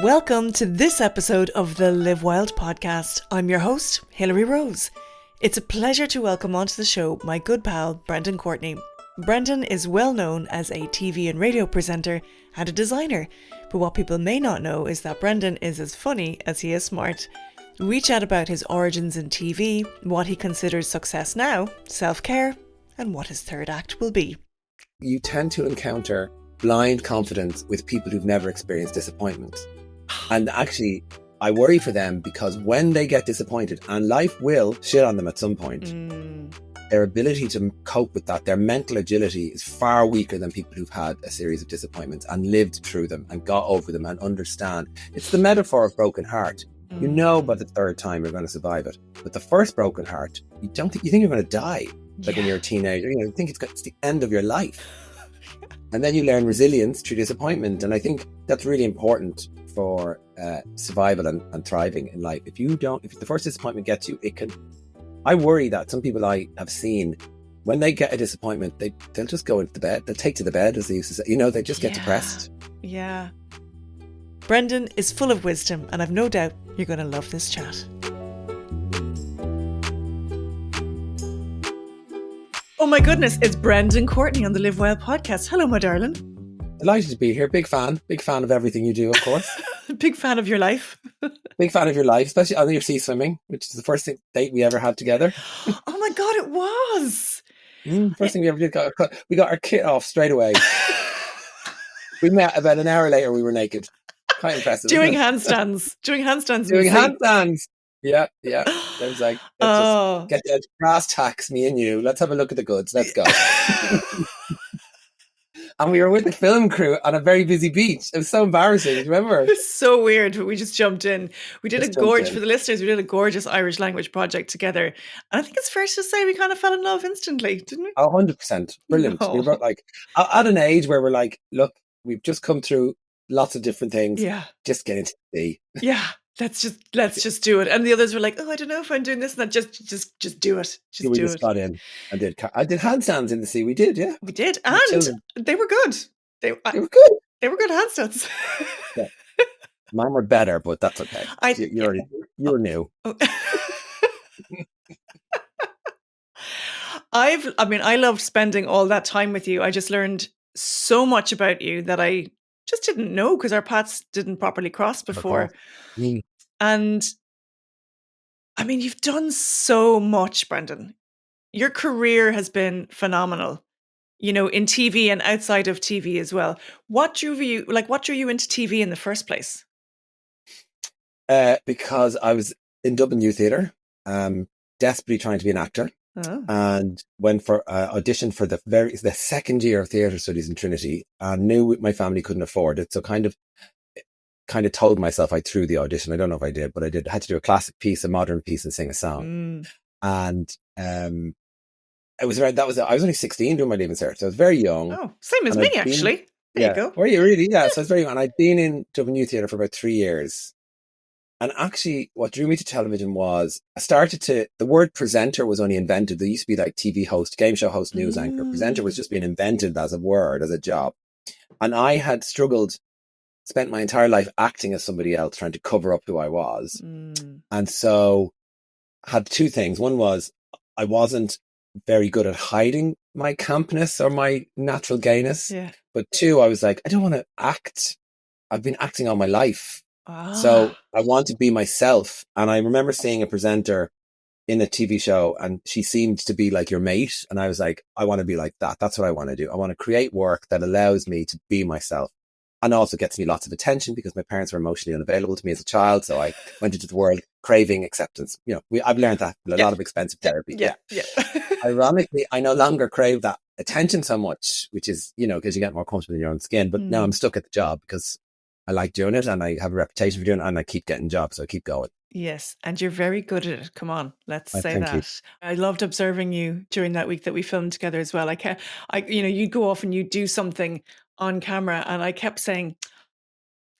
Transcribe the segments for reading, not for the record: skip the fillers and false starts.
Welcome to this episode of the Live Wild podcast. I'm your host, Hilary Rose. It's a pleasure to welcome onto the show my good pal, Brendan Courtney. Brendan is well known as a TV and radio presenter and a designer, but what people may not know is that Brendan is as funny as he is smart. We chat about his origins in TV, what he considers success now, self-care, and what his third act will be. You tend to encounter blind confidence with people who've never experienced disappointment. And actually, I worry for them because when they get disappointed, and life will shit on them at some point, their ability to cope with that, their mental agility is far weaker than people who've had a series of disappointments and lived through them and got over them and understand. It's the metaphor of broken heart. You know by the third time you're going to survive it. But the first broken heart, you think you're going to die. Like when you're a teenager, you think it's the end of your life. And then you learn resilience through disappointment. And I think that's really important for survival and thriving in life. If the first disappointment gets you, I worry that some people I have seen, when they get a disappointment, they'll just go into the bed. They'll take to the bed, as they used to say. They just get depressed. Yeah. Brendan is full of wisdom, and I've no doubt you're going to love this chat. Oh my goodness, it's Brendan Courtney on the Live Wild podcast. Hello, my darling. Delighted to be here. Big fan of everything you do, of course. Big fan of your life. Big fan of your life, especially on your sea swimming, which is the first date we ever had together. Oh my God, it was. First thing we ever did, we got our kit off straight away. We met about an hour later, we were naked. Quite impressive. Doing handstands. Doing handstands. Yeah. It was like, let's just get the brass tacks, me and you. Let's have a look at the goods. Let's go. And we were with the film crew on a very busy beach. It was so embarrassing. Do you remember? It was so weird, but we just jumped in. We did for the listeners, we did a gorgeous Irish language project together. And I think it's fair to say we kind of fell in love instantly, didn't we? 100%. Brilliant. No. We were like, at an age where we're like, look, we've just come through lots of different things. Yeah. Just get into the sea. Yeah. Let's just do it. And the others were like, oh, I don't know if I'm doing this and that. Just do it. We just got in and I did handstands in the sea. We did, yeah. We did. And they were good. They were good. They were good handstands. Yeah. Mine were better, but that's okay. You're new. I loved spending all that time with you. I just learned so much about you that I just didn't know because our paths didn't properly cross before. And I mean, you've done so much, Brendan. Your career has been phenomenal, in TV and outside of TV as well. What drew you into TV in the first place? Because I was in Dublin Youth Theatre, desperately trying to be an actor. And went for audition for the second year of theatre studies in Trinity, and knew my family couldn't afford it, so kind of told myself I threw the audition. I don't know if I did, but I did. I had to do a classic piece, a modern piece, and sing a song. And it was I was only 16 doing my leaving cert, so I was very young. Oh, same as me actually. There you go. Were you really? Yeah. So I was very young, and I'd been in Dublin Youth Theatre for about 3 years. And actually, what drew me to television was the word presenter was only invented. There used to be like TV host, game show host, news anchor. Presenter was just being invented as a word, as a job. And I had spent my entire life acting as somebody else, trying to cover up who I was. And so had two things. One was I wasn't very good at hiding my campness or my natural gayness. Yeah. But two, I was like, I don't want to act. I've been acting all my life. So I want to be myself. And I remember seeing a presenter in a TV show, and she seemed to be like your mate. And I was like, I want to be like that. That's what I want to do. I want to create work that allows me to be myself and also gets me lots of attention because my parents were emotionally unavailable to me as a child. So I went into the world craving acceptance. I've learned that a lot of expensive therapy. Yeah. Ironically, I no longer crave that attention so much, which is, because you get more comfortable in your own skin. But now I'm stuck at the job because I like doing it and I have a reputation for doing it and I keep getting jobs. So I keep going. Yes. And you're very good at it. Come on. Let's say that. You. I loved observing you during that week that we filmed together as well. You'd go off and you'd do something on camera and I kept saying,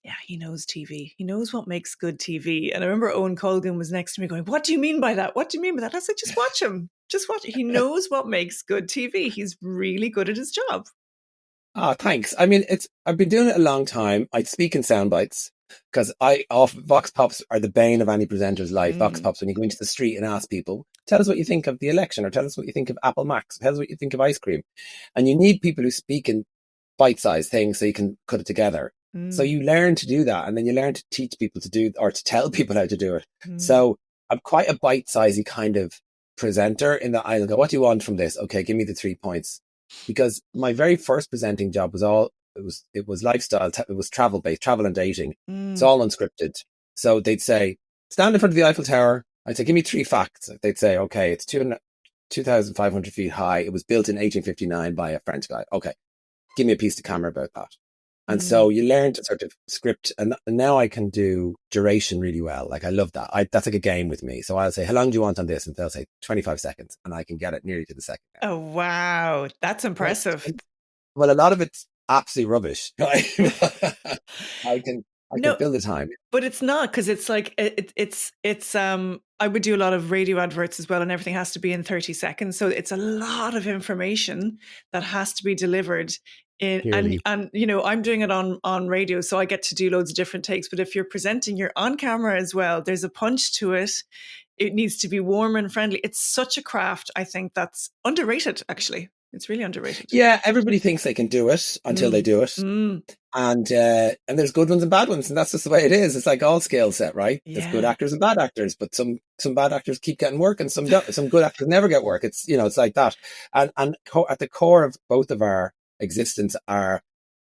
yeah, he knows TV. He knows what makes good TV. And I remember Owen Colgan was next to me going, what do you mean by that? What do you mean by that? I was like, just watch him. Just watch. He knows what makes good TV. He's really good at his job. Oh, thanks. I mean, I've been doing it a long time. I speak in sound bites. because Vox Pops are the bane of any presenter's life. Vox Mm, Pops, when you go into the street and ask people, tell us what you think of the election, or tell us what you think of Apple Macs, tell us what you think of ice cream. And you need people who speak in bite-sized things so you can cut it together. So mm, you learn to do that, and then you learn to teach people to do, or to tell people how to do it. mm. So I'm quite a bite-sizey kind of presenter in that I'll go, what do you want from this? Okay, give me the 3 points. Because my very first presenting job was it was lifestyle, it was travel based, travel and dating. It's Mm. all unscripted. So they'd say, stand in front of the Eiffel Tower. I'd say, give me 3 facts. They'd say, okay, it's 2,500 feet high. It was built in 1859 by a French guy. Okay, give me a piece of camera about that. And so Mm. you learn to sort of script, and now I can do duration really well. Like I love that. That's like a game with me. So I'll say, how long do you want on this? And they'll say 25 seconds, and I can get it nearly to the second now. Oh, wow. That's impressive. Well, a lot of it's absolutely rubbish. Right? I can No, fill the time. but it's not, because it's like it's I would do a lot of radio adverts as well, and everything has to be in 30 seconds. So it's a lot of information that has to be delivered in, Purely. and I'm doing it on radio, so I get to do loads of different takes. But if you're presenting, you're on camera as well. There's a punch to it. It needs to be warm and friendly. It's such a craft. I think that's underrated, actually. It's really underrated. Yeah, everybody thinks they can do it until they Mm. do it. Mm. And there's good ones and bad ones, and that's just the way it is. It's like all skill set, right? There's good Yeah. actors and bad actors, but some bad actors keep getting work, and some don't, some good actors never get work. It's it's like that. And at the core of both of our existence are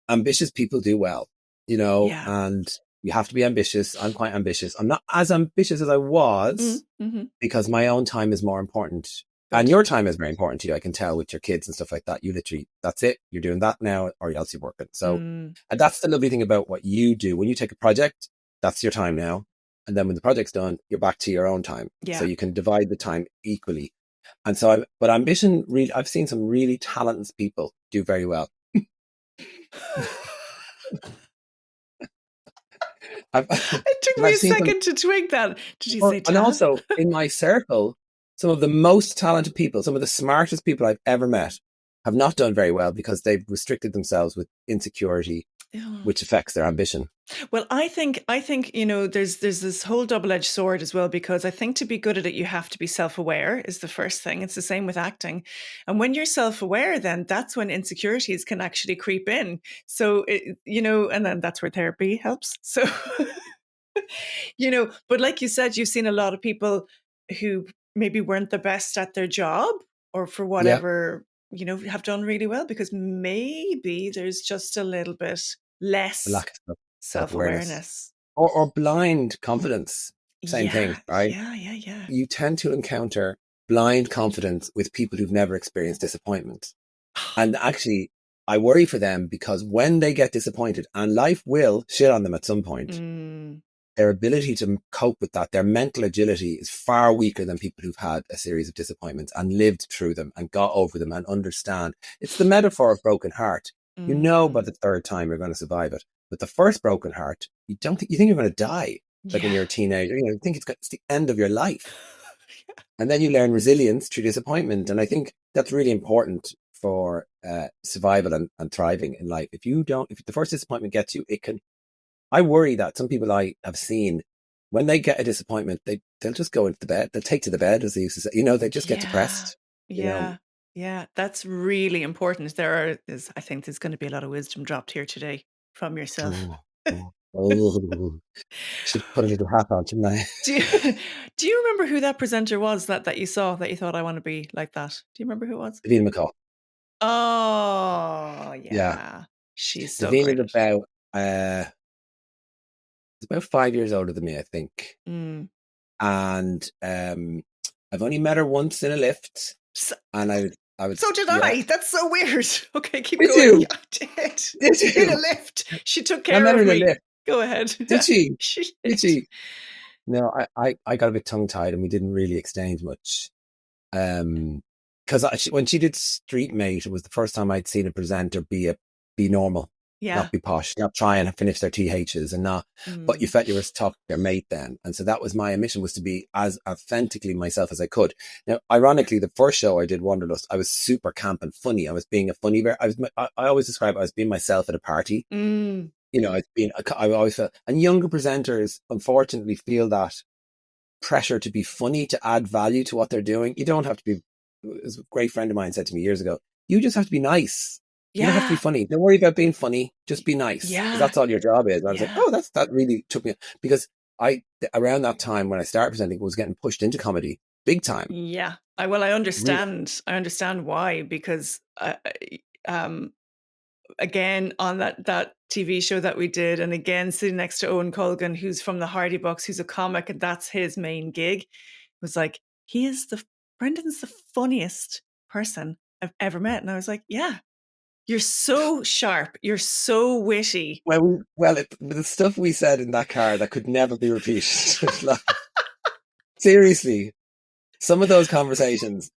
ambitious people do well, Yeah. and you have to be ambitious. I'm quite ambitious. I'm not as ambitious as I was Mm-hmm. because my own time is more important. Good. And your time is very important to you. I can tell with your kids and stuff like that. You literally, that's it. You're doing that now, or else you're working. So, Mm. and that's the lovely thing about what you do. When you take a project, that's your time now. And then when the project's done, you're back to your own time. Yeah. So you can divide the time equally. And so, but ambition, really, I've seen some really talented people do very well. It took me a second to twig that. Did you say and talent? also in my circle, some of the most talented people, some of the smartest people I've ever met have not done very well because they've restricted themselves with insecurity, which affects their ambition. Well, I think there's this whole double-edged sword as well, because I think to be good at it, you have to be self-aware is the first thing. It's the same with acting. And when you're self-aware, then that's when insecurities can actually creep in. So, and then that's where therapy helps. So, but like you said, you've seen a lot of people who maybe weren't the best at their job, or for whatever, have done really well because maybe there's just a little bit The less lack of self-awareness self-awareness. or blind confidence. Same thing, right? Yeah. You tend to encounter blind confidence with people who've never experienced disappointment. And actually, I worry for them because when they get disappointed, and life will shit on them at some point, their ability to cope with that, their mental agility is far weaker than people who've had a series of disappointments and lived through them and got over them and understand. It's the metaphor of broken heart. You know by the third time you're going to survive it. But the first broken heart, you think you're going to die. Like when you're a teenager, you think it's the end of your life. And then you learn resilience through disappointment. And I think that's really important for survival and thriving in life. If the first disappointment gets you, I worry that some people I have seen, when they get a disappointment, they'll just go into the bed. They'll take to the bed, as they used to say. They just get depressed. Yeah, that's really important. I think there's going to be a lot of wisdom dropped here today from yourself. Should put a little hat on, shouldn't I? Do you remember who that presenter was that you saw that you thought, I want to be like that? Do you remember who it was? Davina McCall. Oh, yeah. She's so Davina's great. about 5 years older than me, I think. Mm. And I've only met her once in a lift. And I would. So did I. That's so weird. Okay, keep Did going. you? Yeah, I did. Did you? In a lift. She took care I met her of in me. a lift. Go ahead. Did she? She Did she? No, I got a bit tongue tied and we didn't really exchange much. Because when she did Street Mate, it was the first time I'd seen a presenter be normal, not be posh, not try and finish their THs and not. But you felt you were talking to your mate then, and so that was my mission, was to be as authentically myself as I could. Now, ironically, the first show I did, Wanderlust, I was super camp and funny. I was being a funny bear. I always describe I was being myself at a party. it's been, I always felt, and younger presenters unfortunately feel that pressure to be funny, to add value to what they're doing. You don't have to be, as a great friend of mine said to me years ago, you just have to be nice. You don't have to be Yeah. funny. Don't worry about being funny. Just be nice. Because Yeah. that's all your job is. And I was like, Yeah. oh, that really took me, because around that time when I started presenting, was getting pushed into comedy big time. Yeah. I Really. understand. I understand why, because um again on that TV show that we did, and again sitting next to Owen Colgan, who's from the Hardy Bucks, who's a comic, and that's his main gig, was like, Brendan's the funniest person I've ever met. And I was like, yeah, you're so sharp, you're so witty. The stuff we said in that car that could never be repeated. Like, seriously, some of those conversations,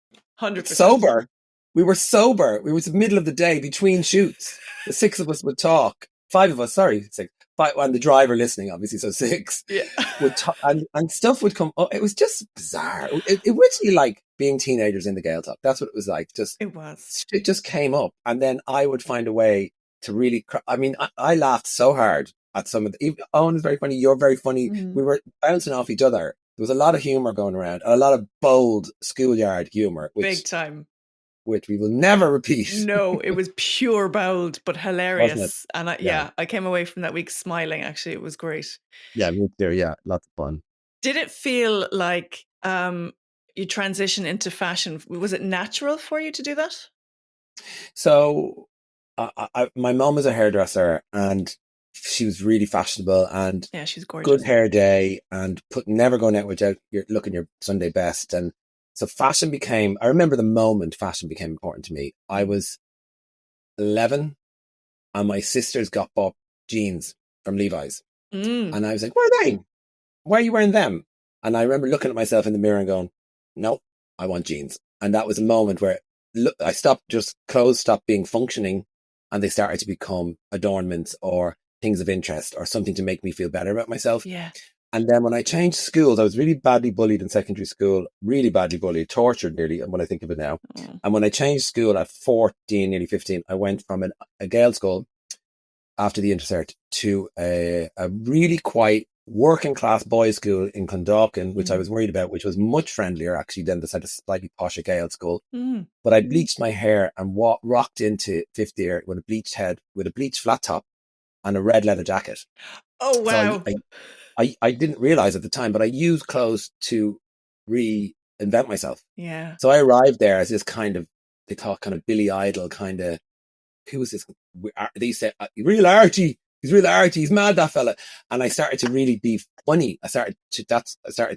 100%. sober. We were sober. We were in the middle of the day between shoots. The six of us would talk. Five of us, sorry, six. Five, and the driver listening, obviously, so six. Yeah. Would talk, and stuff would come. Oh, it was just bizarre. It was really like being teenagers in the Gael Talk. That's what it was like. It just came up, and then I would find a way to really. I mean, I laughed so hard at some of the. Owen is very funny. You're very funny. Mm-hmm. We were bouncing off each other. There was a lot of humor going around, and a lot of bold schoolyard humor, big time, which we will never repeat. No, it was pure bold but hilarious. And I came away from that week smiling. Actually, it was great. Yeah, me too. Yeah, lots of fun. Did it feel like you transition into fashion? Was it natural for you to do that? So, my mom was a hairdresser, and she was really fashionable, and yeah, she's gorgeous. Good hair day, and never going out without looking your Sunday best. And so fashion became, I remember the moment fashion became important to me. I was 11 and my sisters got bought jeans from Levi's. And I was like, where are they? Why are you wearing them? And I remember looking at myself in the mirror and going, no, I want jeans. And that was a moment where clothes stopped being functioning, and they started to become adornments or things of interest or something to make me feel better about myself. Yeah. And then when I changed schools, I was really badly bullied in secondary school, really badly bullied, tortured nearly, when I think of it now. And when I changed school at 14, nearly 15, I went from a Gael school after the intercert to a really quite working class boys' school in Clondalkin, which I was worried about, which was much friendlier actually than the slightly posher Gael school. But I bleached my hair and rocked into fifth year with a bleached head, with a bleached flat top and a red leather jacket. Oh, wow. So I didn't realize at the time, but I used clothes to reinvent myself. Yeah. So I arrived there as this kind of, they thought kind of Billy Idol kind of, who was this? They said, real arty. He's real arty. He's mad, that fella. And I started to really be funny. I started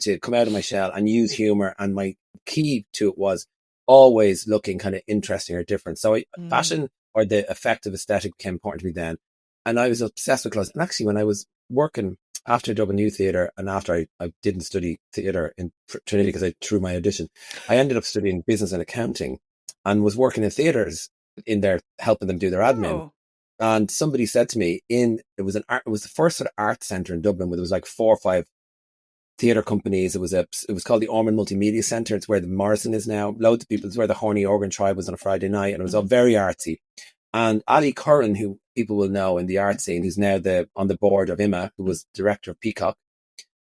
to come out of my shell and use humor. And my key to it was always looking kind of interesting or different. So fashion or the effective aesthetic became important to me then. And I was obsessed with clothes. And actually, when I was working after Dublin New Theatre and after I didn't study theatre in Trinity because I threw my audition, I ended up studying business and accounting and was working in theatres in there, helping them do their admin. Oh. And somebody said to me, it was the first sort of art centre in Dublin where there was like 4 or 5 theatre companies. It was called the Ormond Multimedia Centre. It's where the Morrison is now. Loads of people. It's where the Horny Organ Tribe was on a Friday night, and it was all very artsy. And Ali Curran, who people will know in the art scene, who's now on the board of IMA, who was director of Peacock,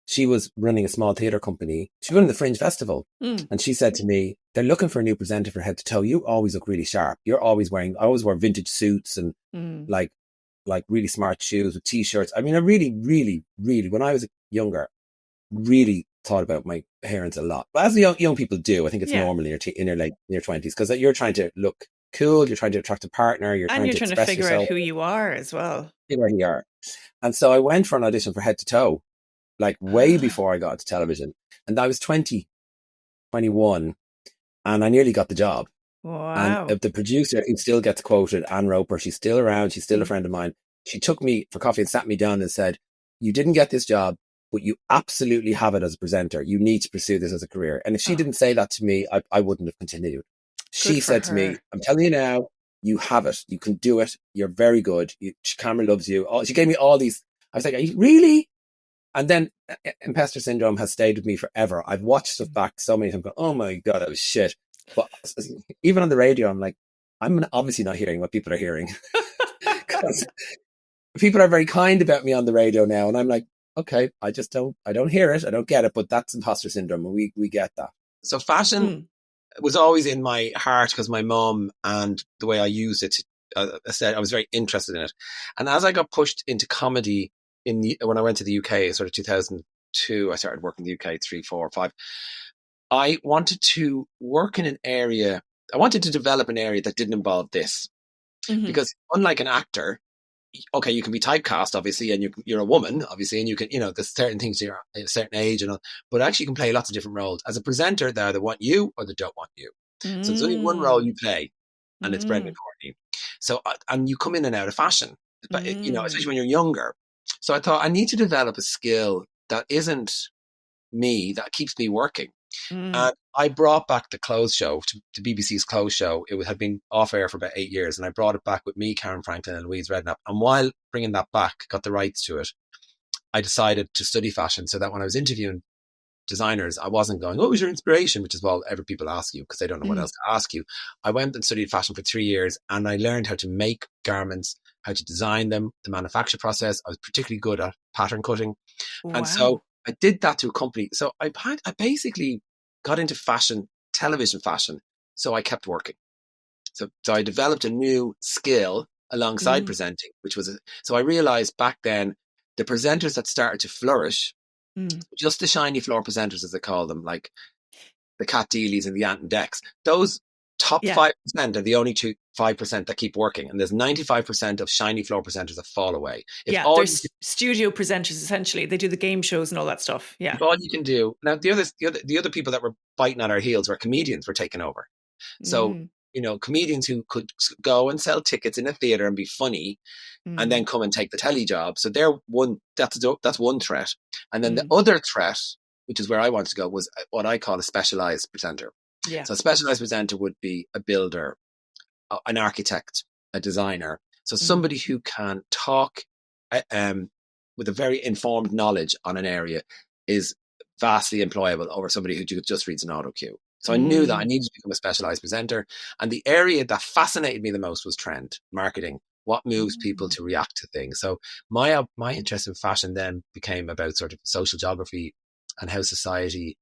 she was running a small theatre company. She was running the Fringe Festival. And she said to me, they're looking for a new presenter for head to toe. You always look really sharp. I always wear vintage suits and like really smart shoes with t-shirts. I mean, I really, really, really, when I was younger, really thought about my appearance a lot. But as young people do, I think it's normal in your 20s, because you're trying to look cool, you're trying to attract a partner, you're trying to figure out who you are as well. Figure out who you are. And so I went for an audition for head to toe, like way before I got into television. And I was 20, 21, and I nearly got the job. Wow. And the producer, who still gets quoted, Anne Roper, she's still around, she's still a friend of mine. She took me for coffee and sat me down and said, you didn't get this job, but you absolutely have it as a presenter. You need to pursue this as a career. And if she didn't say that to me, I wouldn't have continued. She said to me, I'm telling you now, you have it. You can do it. You're very good. Camera loves you. She gave me all these. I was like, are you really? And then imposter syndrome has stayed with me forever. I've watched stuff back so many times going, oh my God, that was shit. But even on the radio, I'm like, I'm obviously not hearing what people are hearing. Because people are very kind about me on the radio now, and I'm like, okay, I don't hear it, I don't get it, but that's imposter syndrome, and we get that. So fashion was always in my heart because my mum and the way I used it. I said I was very interested in it, and as I got pushed into comedy when I went to the UK, sort of 2002, I started working in the UK 3, 4, 5. I wanted to work in an area. I wanted to develop an area that didn't involve this, because unlike an actor, okay, you can be typecast, obviously, and you're a woman, obviously, and you can, there's certain things you're at a certain age, and all, but actually you can play lots of different roles. As a presenter, they either want you or they don't want you. So there's only one role you play, and it's Brendan Courtney. So, and you come in and out of fashion, but especially when you're younger. So I thought I need to develop a skill that isn't me, that keeps me working. And I brought back the clothes show to BBC's clothes show. It had been off air for about 8 years, and I brought it back with me, Karen Franklin, and Louise Redknapp. And while bringing that back, got the rights to it, I decided to study fashion, so that when I was interviewing designers, I wasn't going, what was your inspiration? Which is what every people ask you, because they don't know what else to ask you. I went and studied fashion for 3 years, and I learned how to make garments, how to design them, the manufacture process. I was particularly good at pattern cutting. Wow. And so I did that to a company. So I basically got into fashion, television fashion. So I kept working. So I developed a new skill alongside presenting, which was, so I realized back then the presenters that started to flourish, just the shiny floor presenters, as they call them, like the Cat Deelys and the Ant and Dex, those top 5% are the only 5% that keep working. And there's 95% of shiny floor presenters that fall away. There's studio presenters, essentially. They do the game shows and all that stuff. Yeah. If all you can do. Now, the other people that were biting at our heels were comedians were taking over. So, comedians who could go and sell tickets in a theatre and be funny and then come and take the telly job. So that's one threat. And then the other threat, which is where I wanted to go, was what I call a specialised presenter. Yeah. So a specialised presenter would be a builder, an architect, a designer. So somebody who can talk with a very informed knowledge on an area is vastly employable over somebody who just reads an auto cue. So I knew that I needed to become a specialised presenter. And the area that fascinated me the most was trend, marketing, what moves people to react to things. So my interest in fashion then became about sort of social geography and how society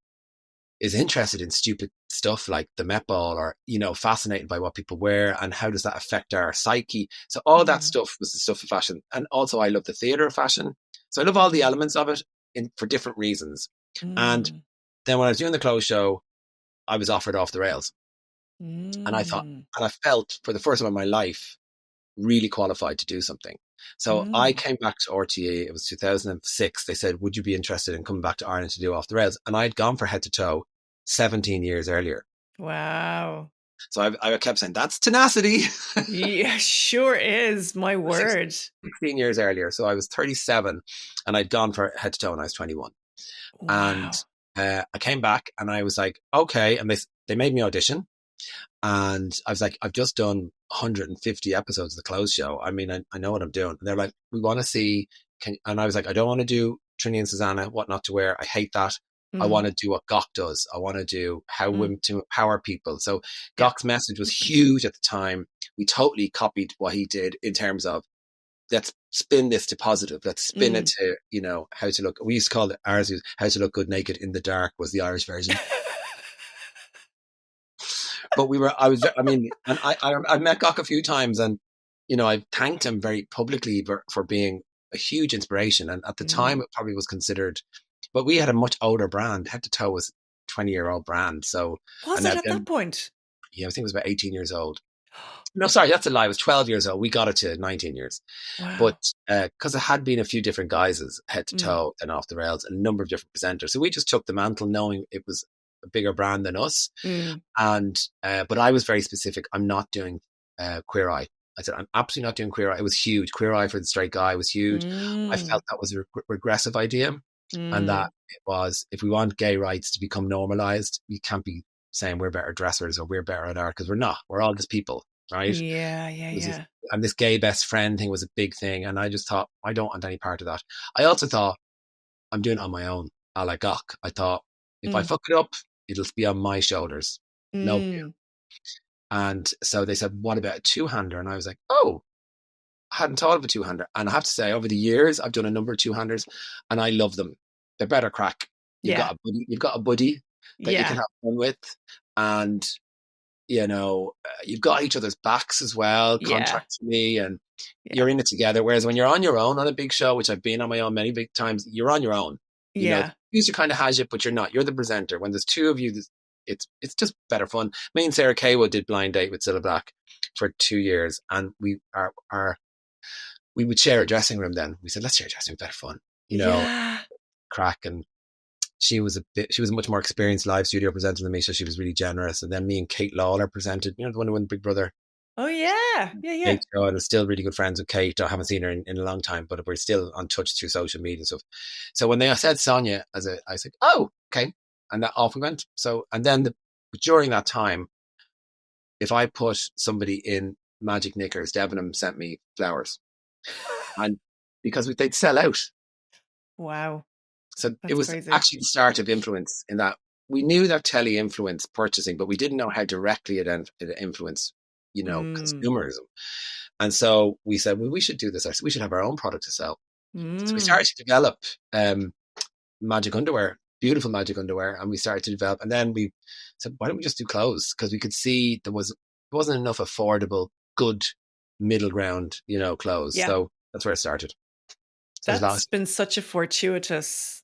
is interested in stupid stuff like the Met Ball, or, fascinated by what people wear and how does that affect our psyche. So all that stuff was the stuff of fashion. And also I love the theatre of fashion. So I love all the elements of it for different reasons. And then when I was doing the clothes show, I was offered off the rails. And I thought, and I felt for the first time in my life, really qualified to do something. So I came back to RTE. It was 2006. They said, would you be interested in coming back to Ireland to do Off the Rails? And I'd gone for Head to Toe 17 years earlier. Wow. So I kept saying, that's tenacity. Yeah, sure is. My word. 16 years earlier. So I was 37 and I'd gone for Head to Toe when I was 21. Wow. And I came back and I was like, okay. And they made me audition. And I was like, I've just done 150 episodes of the clothes show. I mean, I know what I'm doing. And they're like, we want to see. And I was like, I don't want to do Trinity and Susanna, what not to wear. I hate that. I want to do what Gok does. I want to do how women to empower people. So Gok's message was huge at the time. We totally copied what he did in terms of, let's spin this to positive. Let's spin it to, how to look. We used to call it ours, how to look good naked in the dark was the Irish version. But I met Gok a few times and, I thanked him very publicly for being a huge inspiration. And at the time, it probably was considered, but we had a much older brand. Head to Toe was a 20-year-old brand. So was it at that point? Yeah, I think it was about 18 years old. No, sorry, that's a lie. It was 12 years old. We got it to 19 years. Wow. But because it had been a few different guises, Head to Toe and Off the Rails, and a number of different presenters. So we just took the mantle knowing it was a bigger brand than us. And but I was very specific. I'm not doing Queer Eye. I said, I'm absolutely not doing Queer Eye. It was huge. Queer Eye for the straight guy was huge. I felt that was a regressive idea. And that it was, if we want gay rights to become normalized, we can't be saying we're better dressers or we're better at art, because we're not. We're all just people, right? Yeah. And this gay best friend thing was a big thing. And I just thought, I don't want any part of that. I also thought, I'm doing it on my own, a la Gok. I thought, if I fuck it up, it'll be on my shoulders. No. And so they said, what about a two-hander? And I was like, oh, hadn't thought of a two-hander. And I have to say, over the years, I've done a number of two-handers and I love them. They're better crack. Yeah. You've got a buddy that you can Yeah. have fun with. And, you've got each other's backs as well, Yeah. contractually, and Yeah. you're in it together. Whereas when you're on your own on a big show, which I've been on my own many big times, you're on your own. Yeah. The producer kind of has you, but you're not. You're the presenter. When there's two of you, it's just better fun. Me and Sarah Kaywood did Blind Date with Cilla Black for 2 years, and we would share a dressing room. Then we said, let's share a dressing room, better fun, Yeah. crack. And she was a much more experienced live studio presenter than me, so she was really generous. And then me and Kate Lawler presented, the one who won Big Brother. Oh yeah. Yeah. Kate, and I'm still really good friends with Kate. I haven't seen her in a long time, but we're still on touch through social media and stuff. So when they said Sonia, I said, oh, okay. And that off we went. So, and then during that time, if I put somebody in magic knickers, Debenham sent me flowers. And because they'd sell out. Wow. So That's it was crazy. actually the start of influence, in that we knew that telly influenced purchasing, but we didn't know how directly it influenced, consumerism. And so we said, well, we should do this. We should have our own product to sell. So we started to develop magic underwear, beautiful magic underwear, and we started to develop. And then we said, why don't we just do clothes? Because we could see there wasn't enough affordable, good middle ground, clothes. Yeah. So that's where it started. So that's been such a fortuitous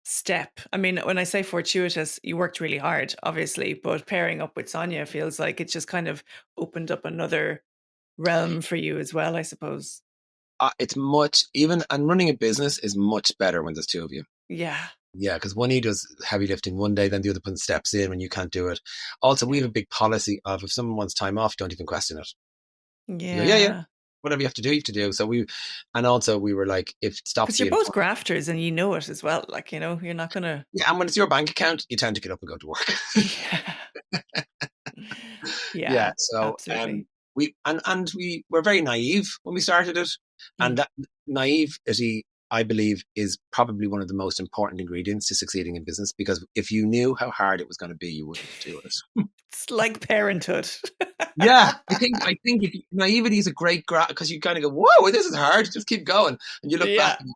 step. I mean, when I say fortuitous, you worked really hard, obviously, but pairing up with Sonia feels like it just kind of opened up another realm for you as well, I suppose. It's and running a business is much better when there's two of you. Yeah. Yeah, because one does heavy lifting one day, then the other one steps in when you can't do it. Also, we have a big policy of, if someone wants time off, don't even question it. Yeah. You go, yeah. Whatever you have to do, you have to do. So we were like, if it stops, because you're both grafters and you know it as well. Like, you're not going to. Yeah, and when it's your bank account, you tend to get up and go to work. Yeah. So absolutely. we were very naive when we started it, and that naivety, I believe, is probably one of the most important ingredients to succeeding in business, because if you knew how hard it was going to be, you wouldn't do it. It's like parenthood. Yeah, I think naivety is a great because you kind of go, whoa, this is hard. Just keep going, and you look back. And,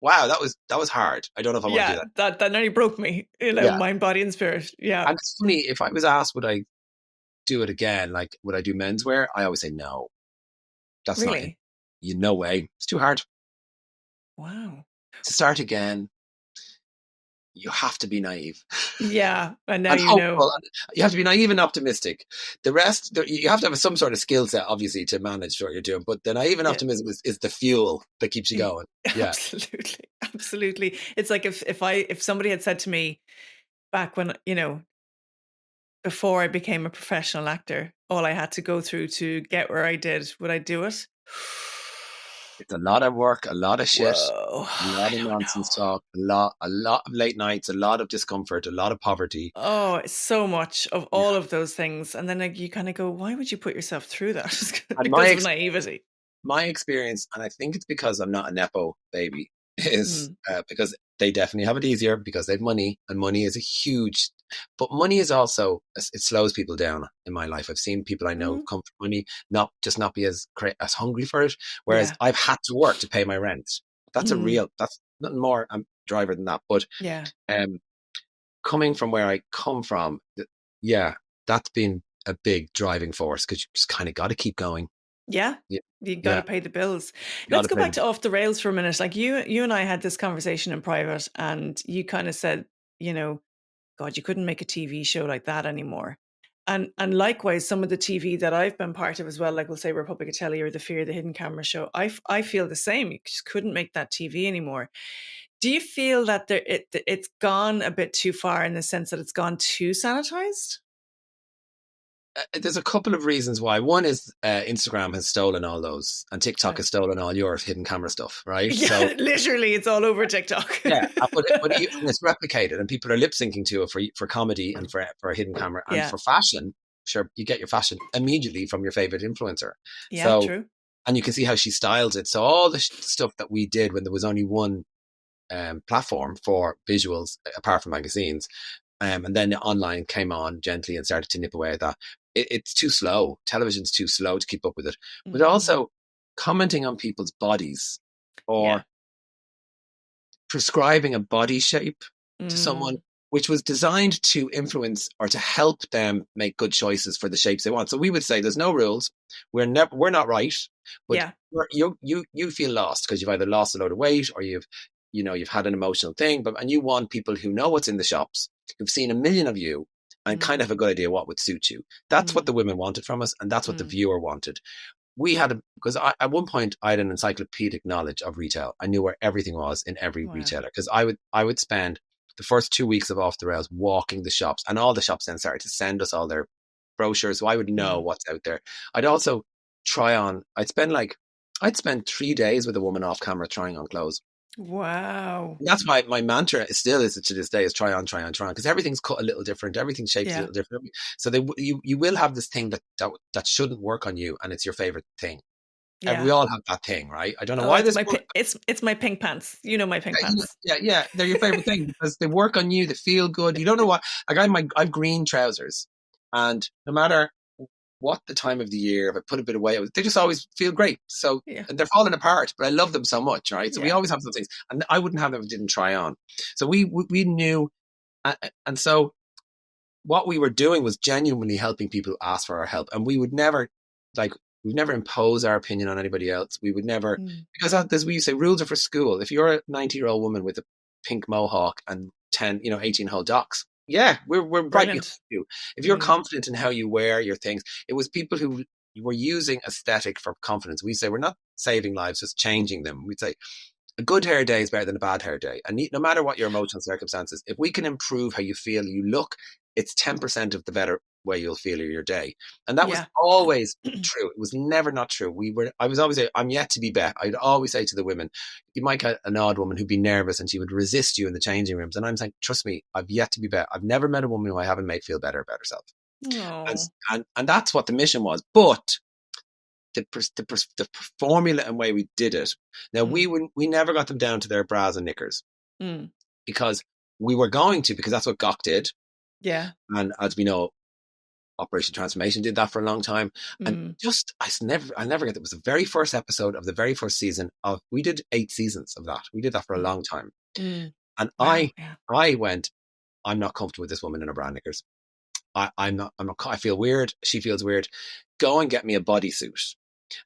wow, that was hard. I don't know if I want to do that. That nearly broke me. Mind, body, and spirit. Yeah. And it's funny, if I was asked, would I do it again? Like, would I do menswear? I always say no. That's really? not it. No way. It's too hard. Wow. To start again, you have to be naive. Yeah, and now and hopeful. You have to be naive and optimistic. The rest, you have to have some sort of skill set, obviously, to manage what you're doing. But the naive and optimism is the fuel that keeps you going. Yeah, absolutely. It's like if somebody had said to me back when before I became a professional actor, all I had to go through to get where I did, would I do it? It's a lot of work, a lot of shit, Whoa, a lot of nonsense talk, a lot of late nights, a lot of discomfort, a lot of poverty. Oh, it's so much of all of those things. And then you kind of go, why would you put yourself through that? Because of naivety. My experience, and I think it's because I'm not a Nepo baby, is because they definitely have it easier because they have money, and money is a huge, but money is also, it slows people down in my life. I've seen people I know come from money, not be as hungry for it. Whereas I've had to work to pay my rent. That's that's nothing more driver than that. But coming from where I come from, that's been a big driving force, because you just kind of got to keep going. Yeah. You got to pay the bills. Let's go back to off the rails for a minute. Like you and I had this conversation in private, and you kind of said, God, you couldn't make a TV show like that anymore. And likewise, some of the TV that I've been part of as well, like we'll say Republic of Telly or The Fear, the Hidden Camera Show, I feel the same. You just couldn't make that TV anymore. Do you feel that it's gone a bit too far, in the sense that it's gone too sanitized? There's a couple of reasons why. One is Instagram has stolen all those, and TikTok has stolen all your hidden camera stuff, right? Yeah, so, literally, it's all over TikTok. Yeah, but it's replicated, and people are lip syncing to it for comedy and for a hidden camera, and for fashion. Sure, you get your fashion immediately from your favorite influencer. Yeah, true. And you can see how she styles it. So all the stuff that we did when there was only one platform for visuals, apart from magazines, and then the online came on gently and started to nip away at that. It's too slow. Television's too slow to keep up with it. But also, commenting on people's bodies Yeah. or prescribing a body shape to someone, Mm. which was designed to influence or to help them make good choices for the shapes they want. So we would say there's no rules. We're not right, but Yeah. you feel lost because you've either lost a load of weight or you've had an emotional thing, and you want people who know what's in the shops, who've seen a million of you and kind of have a good idea what would suit you. That's what Mm. the women wanted from us, and that's what the Mm. viewer wanted. Because at one point I had an encyclopedic knowledge of retail. I knew where everything was in every Wow. retailer because I would spend the first 2 weeks of Off the Rails walking the shops, and all the shops then started to send us all their brochures, so I would know Mm. what's out there. I'd also try on. I'd spend 3 days with a woman off camera trying on clothes. Wow. And that's my mantra still is to this day is try on, try on, try on, because everything's cut a little different, everything's shaped a Yeah. little different. So you will have this thing that shouldn't work on you, and it's your favorite thing. And we Yeah. all have that thing, right? I don't know Oh, why it's this my works. it's my pink pants. You know my pink pants. Yeah, they're your favorite thing because they work on you. They feel good. You don't know what. Like I've green trousers, and no matter what the time of the year, if I put a bit of weight, they just always feel great. So Yeah. and they're falling apart, but I love them so much, right? So we Yeah. always have those things, and I wouldn't have them if I didn't try on. So we knew, and so what we were doing was genuinely helping people ask for our help, and we would never like. We'd never impose our opinion on anybody else. We would never, Mm. because as we say, rules are for school. If you're a 90-year-old woman with a pink mohawk and 18-hole docks, yeah, we're right behind Brilliant. you. If you're Mm. confident in how you wear your things, it was people who were using aesthetic for confidence. We say we're not saving lives, just changing them. We'd say a good hair day is better than a bad hair day. And no matter what your emotional circumstances, if we can improve how you feel, you look, it's 10% of the better way you'll feel your day. And that was Yeah. always true. It was never not true. I was always say, I'm yet to be bet. I'd always say to the women, you might get an odd woman who'd be nervous and she would resist you in the changing rooms. And I'm saying, trust me, I've yet to be bet. I've never met a woman who I haven't made feel better about herself. Oh. And that's what the mission was. But the formula and way we did it. Now we never got them down to their bras and knickers because we were going to, because that's what Gawk did. Yeah. And as we know, Operation Transformation did that for a long time. And I'll never get it. It was the very first episode of the very first season we did 8 seasons of that. We did that for a long time. And Wow. I went, I'm not comfortable with this woman in her bra knickers. I'm not, I feel weird. She feels weird. Go and get me a bodysuit.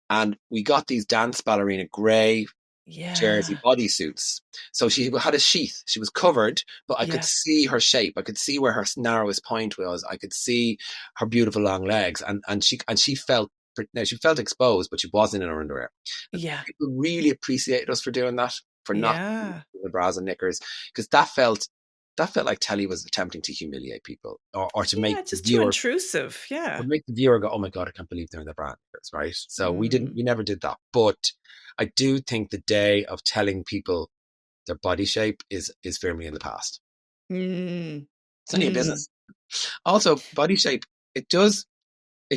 And we got these dance ballerina grey jersey bodysuits. So she had a sheath. She was covered, but I could see her shape. I could see where her narrowest point was. I could see her beautiful long legs. And she felt exposed, but she wasn't in her underwear. Yeah. People really appreciated us for doing that, for not the bras and knickers, because that felt like telly was attempting to humiliate people or to make just the viewer too intrusive. Yeah. or make the viewer go, oh my God, I can't believe they're in their bra knickers, right? So we never did that. But I do think the day of telling people their body shape is firmly in the past. It's only a business. Also, body shape, it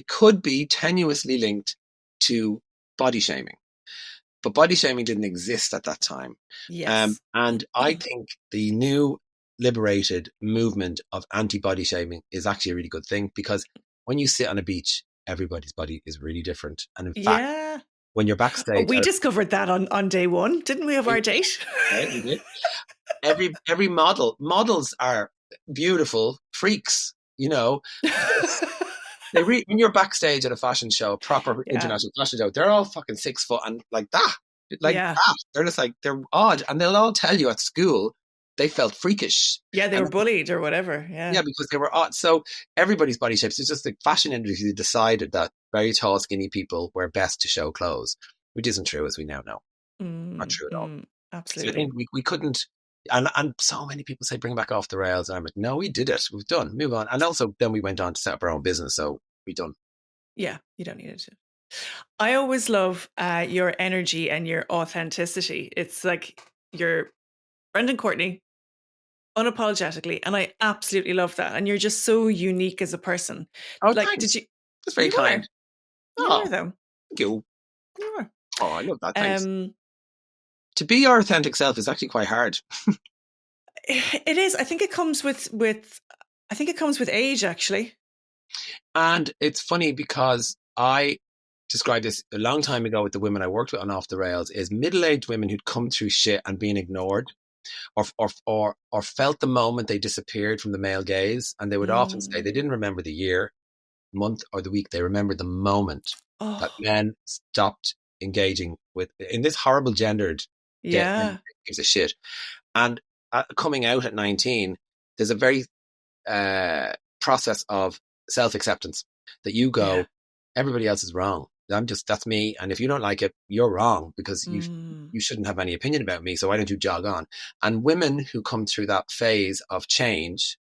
could be tenuously linked to body shaming. But body shaming didn't exist at that time. Yes. And I think the new liberated movement of anti-body shaming is actually a really good thing, because when you sit on a beach, everybody's body is really different. And in fact, when you're backstage, we discovered that on day one, didn't we, of our date? Right, we did. Every models are beautiful freaks, you know. When you're backstage at a fashion show, a proper international fashion show, they're all fucking 6 foot and like that. They're just like, they're odd, and they'll all tell you at school they felt freakish. Yeah, they were bullied or whatever. Yeah, because they were odd. So everybody's body shapes. It's just the fashion industry decided that very tall, skinny people were best to show clothes, which isn't true, as we now know. Not true at all. Absolutely. So I think we couldn't. And so many people say bring back Off the Rails. And I'm like, no, we did it. We've done. Move on. And also then we went on to set up our own business. So we done. Yeah, you don't need it to. I always love your energy and your authenticity. It's like you're Brendan Courtney, unapologetically, and I absolutely love that. And you're just so unique as a person. Oh, like, thanks. did you? That's very kind. You were though. Thank you. You were. Oh, I love that. Thanks. To be our authentic self is actually quite hard. It is. I think it comes with age, actually. And it's funny because I described this a long time ago with the women I worked with on Off the Rails, is middle-aged women who'd come through shit and been ignored, or felt the moment they disappeared from the male gaze, and they would often say they didn't remember the year, month, or the week. They remembered the moment that Oh, men stopped engaging with in this horrible gendered get yeah. gives a shit. And coming out at 19, there's a very process of self-acceptance that you Yeah. go, everybody else is wrong. That's me. And if you don't like it, you're wrong, because you shouldn't have any opinion about me. So why don't you jog on? And women who come through that phase of change,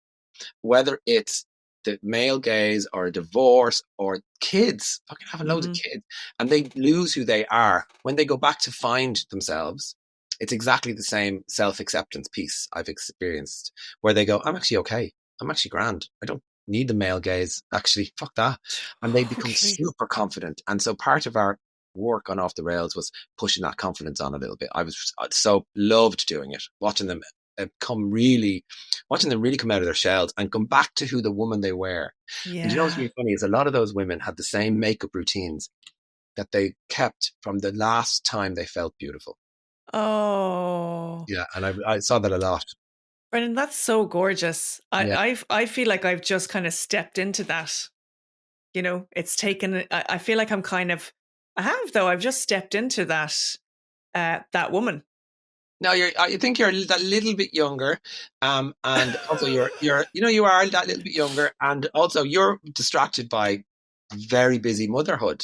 whether it's the male gaze or a divorce or kids, fucking having loads of kids, and they lose who they are, when they go back to find themselves, it's exactly the same self-acceptance piece I've experienced, where they go, I'm actually okay. I'm actually grand. I don't need the male gaze. Actually, fuck that. And they become Totally. super confident. And so part of our work on Off the Rails was pushing that confidence on a little bit. I so loved doing it, watching them really come out of their shells and come back to who the woman they were. And you know what's Yeah. really funny is a lot of those women had the same makeup routines that they kept from the last time they felt beautiful. Oh, Yeah, and I saw that a lot. Brendan, that's so gorgeous. Yeah. I feel like I've just kind of stepped into that. It's taken. I feel like I have though. I've just stepped into that woman. No, I think you're that little bit younger, and also you are that little bit younger, and also you're distracted by very busy motherhood.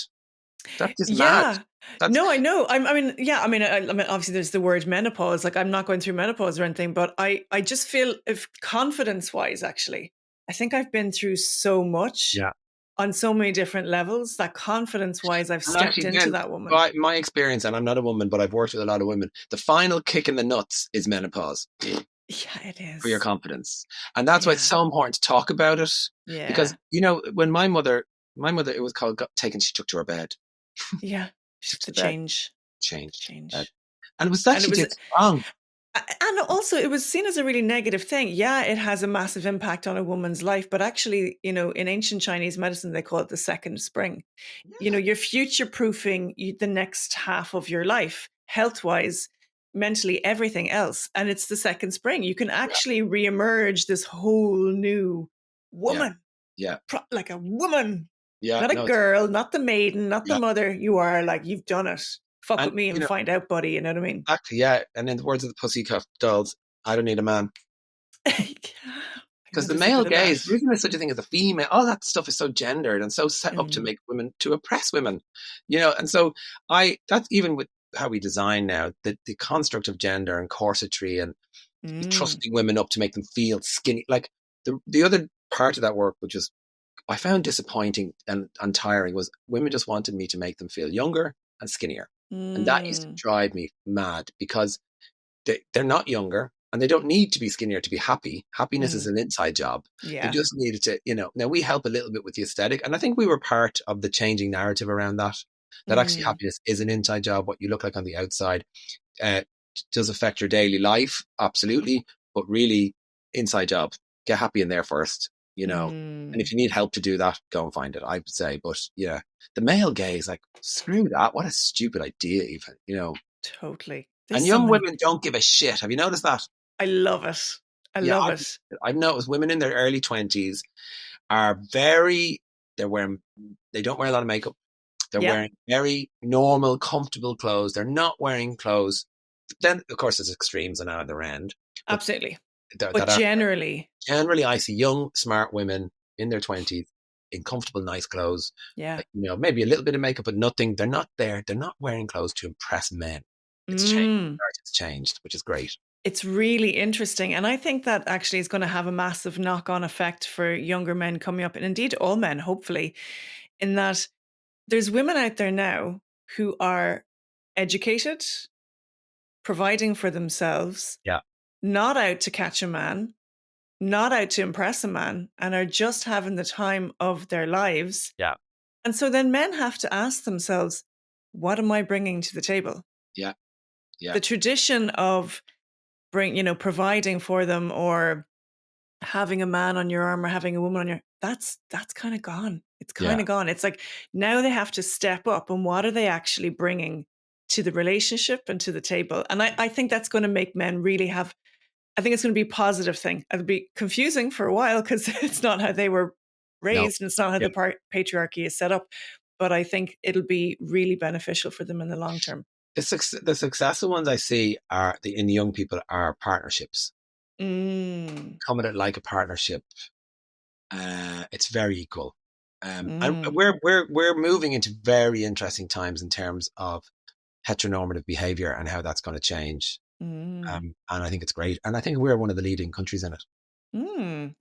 That's just mad. Yeah. That's No, I know. I mean, yeah. I mean, obviously, there's the word menopause. Like, I'm not going through menopause or anything, but I just feel, if confidence-wise, actually, I think I've been through so much yeah. on so many different levels that confidence-wise, I've And stepped actually, into again, that woman. by my experience, and I'm not a woman, but I've worked with a lot of women, the final kick in the nuts is menopause Yeah, it for your is. confidence. And that's why it's Yeah, so important to talk about it. Because, yeah, when my mother, it was called taken, she took to her bed. yeah. Took to The the bed, change, the changed. And change, it was that and it she was. did wrong. And also, it was seen as a really negative thing. Yeah, it has a massive impact on a woman's life, but actually, in ancient Chinese medicine, they call it the second spring. Yeah. You're future proofing the next half of your life, health wise, mentally, everything else. And it's the second spring. You can Yeah. actually reemerge this whole new Yeah. woman, Yeah. like a woman, Yeah. not a No, it's, girl, not the maiden, not the yeah. mother. You are like, you've done it. Fuck And, with me and find out, buddy. You know what I mean? exactly, yeah. And in the words of the Pussycat Dolls, I don't need a man. I'm Because the never sick male of that. gaze, there isn't such a thing as a female. All that stuff is so gendered and so set up to Mm, make women, to oppress women, And so that's even with how we design now, the construct of gender and corsetry and mm, trusting women up to make them feel skinny. Like the other part of that work, which is I found disappointing and tiring, was women just wanted me to make them feel younger and skinnier. And that used to mm, drive me mad, because they're not younger and they don't need to be skinnier to be happy. Happiness is mm. an inside job. They Yeah. just needed to, now we help a little bit with the aesthetic. And I think we were part of the changing narrative around that actually Mm, happiness is an inside job. What you look like on the outside uh, does affect your daily life. Absolutely. But really, inside job, get happy in there first. And mm. if you need help to do that, go and find it, I would say. But yeah, the male gaze, like, screw that. What a stupid idea, even. Totally. And There's so young many. women don't give a shit. Have you noticed that? I love it. I Yeah, love I've, it. I've noticed women in their early 20s are they're wearing, they don't wear a lot of makeup. They're Yeah, wearing very normal, comfortable clothes. They're not wearing clothes. Then, of course, there's extremes on either end, but absolutely. But that are generally, generally, I see young, smart women in their 20s in comfortable, nice clothes. yeah. Like, maybe a little bit of makeup, but nothing. They're not there. They're not wearing clothes to impress men. It's changed. Mm. It's changed, which is great. It's really interesting. And I think that actually is going to have a massive knock on effect for younger men coming up, and indeed all men, hopefully, in that there's women out there now who are educated, providing for themselves, Yeah, not out to catch a man, not out to impress a man, and are just having the time of their lives. yeah, And so then men have to ask themselves, what am I bringing to the table? yeah, yeah, The tradition of providing for them, or having a man on your arm or having a woman on your that's kind of gone. It's kind Yeah. of gone. It's like now they have to step up, and what are they actually bringing to the relationship and to the table? And I think that's going to make men really have, I think it's going to be a positive thing. It'll be confusing for a while because it's not how they were No. raised and it's not how Yeah. the patriarchy is set up. But I think it'll be really beneficial for them in the long term. The successful ones I see are in the young people are partnerships. Come at it like a partnership. It's very equal. And we're moving into very interesting times in terms of heteronormative behavior and how that's going to change. And I think it's great. And I think we're one of the leading countries in it.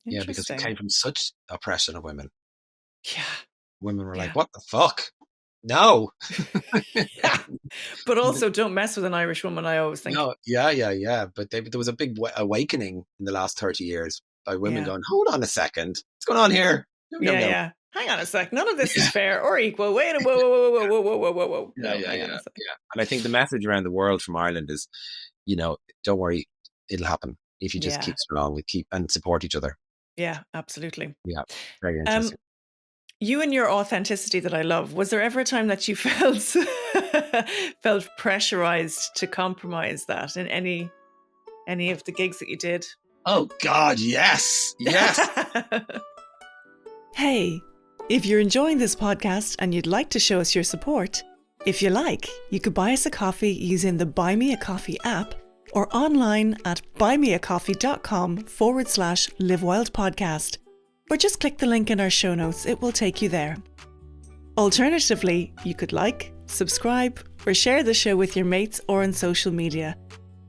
Yeah, because we came from such oppression of women. Yeah. Women were like, what the fuck? No. Yeah. But also don't mess with an Irish woman, I always think. No, yeah. But there was a big awakening in the last 30 years by women going, hold on a second. What's going on here? No. Yeah. Hang on a sec. None of this is fair or equal. Wait a whoa. Yeah. And I think the message around the world from Ireland is, don't worry, it'll happen if you just keep strong. We keep and support each other. Yeah, absolutely. Yeah, very interesting. You and your authenticity that I love. Was there ever a time that you felt felt pressurized to compromise that in any of the gigs that you did? Oh God, yes. Hey, if you're enjoying this podcast and you'd like to show us your support, if you like, you could buy us a coffee using the Buy Me a Coffee app or online at buymeacoffee.com/livewildpodcast. Or just click the link in our show notes, it will take you there. Alternatively, you could like, subscribe, or share the show with your mates or on social media.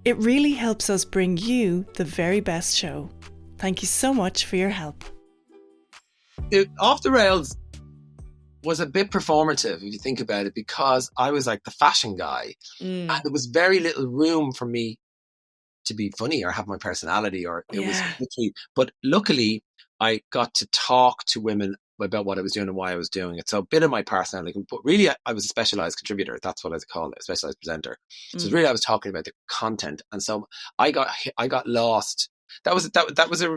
It really helps us bring you the very best show. Thank you so much for your help. Off the Rails was a bit performative, if you think about it, because I was like the fashion guy. And there was very little room for me to be funny or have my personality, or it was literally, but luckily I got to talk to women about what I was doing and why I was doing it. So a bit of my personality, but really I was a specialized contributor. That's what I call it, a specialized presenter. So really I was talking about the content. And so I got lost. That was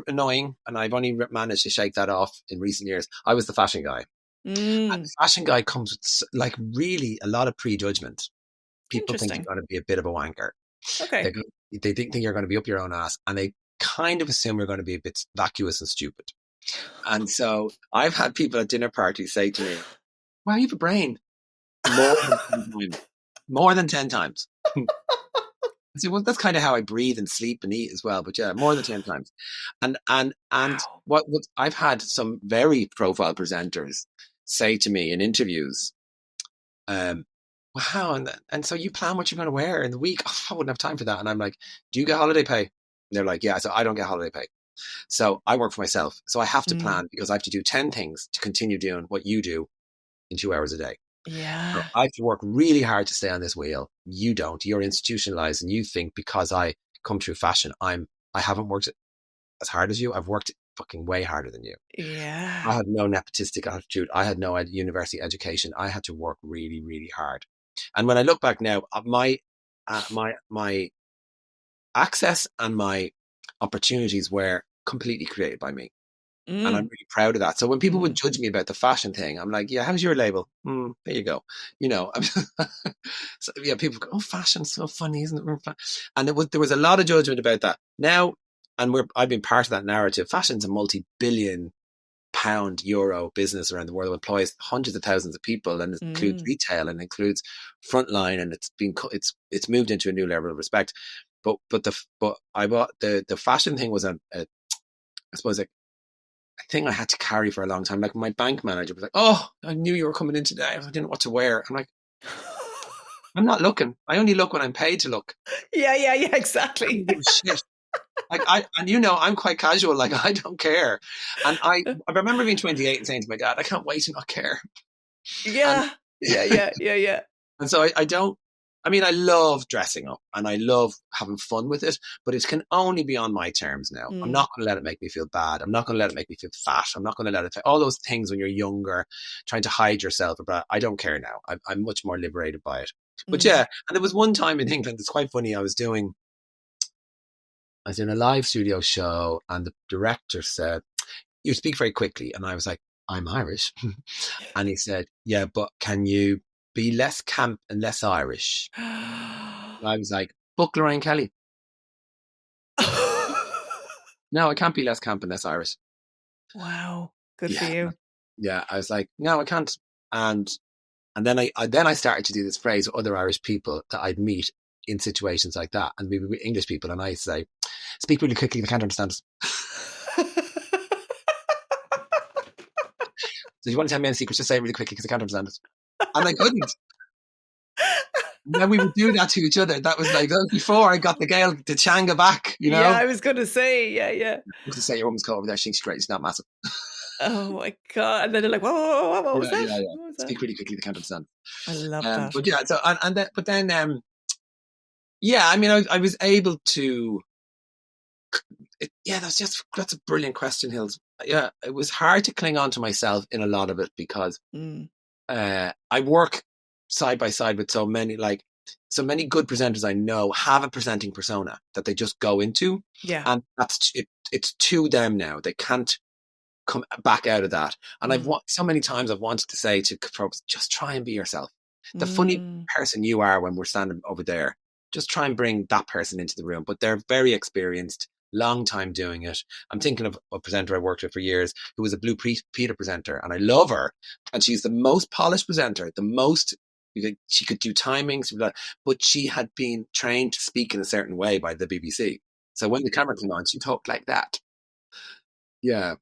annoying. And I've only managed to shake that off in recent years. I was the fashion guy. And the fashion guy comes with like really a lot of prejudgment. People think you're going to be a bit of a wanker. Okay. They think you're going to be up your own ass, and they kind of assume you're going to be a bit vacuous and stupid. And so I've had people at dinner parties say to me, wow, you have a brain. More than 10 times. I said, well, that's kind of how I breathe and sleep and eat as well. But yeah, more than 10 times. And what I've had some very profile presenters say to me in interviews, wow, and so you plan what you're going to wear in the week? Oh, I wouldn't have time for that. And I'm like, do you get holiday pay? And they're like, yeah. So I don't get holiday pay. So I work for myself. So I have to plan because I have to do 10 things to continue doing what you do in 2 hours a day. Yeah. So I have to work really hard to stay on this wheel. You don't. You're institutionalized, and you think because I come through fashion, I haven't worked as hard as you. I've worked fucking way harder than you. Yeah. I had no nepotistic attitude. I had no university education. I had to work really, really hard. And when I look back now, my access and my opportunities were completely created by me. And I'm really proud of that. So when people would judge me about the fashion thing, I'm like, yeah, how's your label? There you go. So yeah, people go, oh, fashion's so funny, isn't it? And there was a lot of judgment about that. Now, and I've been part of that narrative. Fashion's a multi-billion pound euro business around the world. It employs hundreds of thousands of people, and it includes retail and includes frontline, and it's moved into a new level of respect. But I bought the fashion thing was I suppose a thing I had to carry for a long time. Like my bank manager was like, "Oh, I knew you were coming in today. I didn't know what to wear." I'm like, I'm not looking. I only look when I'm paid to look. Yeah, exactly. I don't give a shit. Like I'm quite casual. Like I don't care. And I remember being 28 and saying to my dad, "I can't wait to not care." Yeah. And so I don't. I mean, I love dressing up and I love having fun with it, but it can only be on my terms now. I'm not going to let it make me feel bad. I'm not going to let it make me feel fat. I'm not going to let it, all those things when you're younger, trying to hide yourself. But I don't care now. I'm much more liberated by it. But yeah, and there was one time in England, it's quite funny. I was in a live studio show and the director said, you speak very quickly. And I was like, I'm Irish. And he said, yeah, but can you be less camp and less Irish? And I was like, book Lorraine Kelly. No, I can't be less camp and less Irish. Wow. Good for Yeah. you. Yeah. I was like, no, I can't. And then I started to do this phrase with other Irish people that I'd meet in situations like that. And we were English people. And I say, speak really quickly. They can't understand us. So if you want to tell me any secrets, just say it really quickly because I can't understand it. And I couldn't. Then we would do that to each other. That was like, that was before I got the Changa back, you know? Yeah, I was going to say, yeah. I was to say your woman's called over there. She's great. She's not massive. Oh my God. And then they're like, whoa, what was that? Yeah. What was that? Speak really quickly. They can't understand. I love that. But yeah, so, yeah, I mean, I was able to, that's a brilliant question, Hills. Yeah, it was hard to cling on to myself in a lot of it because I work side by side with so many good presenters I know have a presenting persona that they just go into. Yeah. And that's it. It's to them now. They can't come back out of that. And so many times I've wanted to say to folks, just try and be yourself. The funny person you are when we're standing over there, just try and bring that person into the room. But they're very experienced, long time doing it. I'm thinking of a presenter I worked with for years who was a Blue Peter presenter, and I love her. And she's the most polished presenter, she could do timings, but she had been trained to speak in a certain way by the BBC. So when the camera came on, she talked like that. Yeah.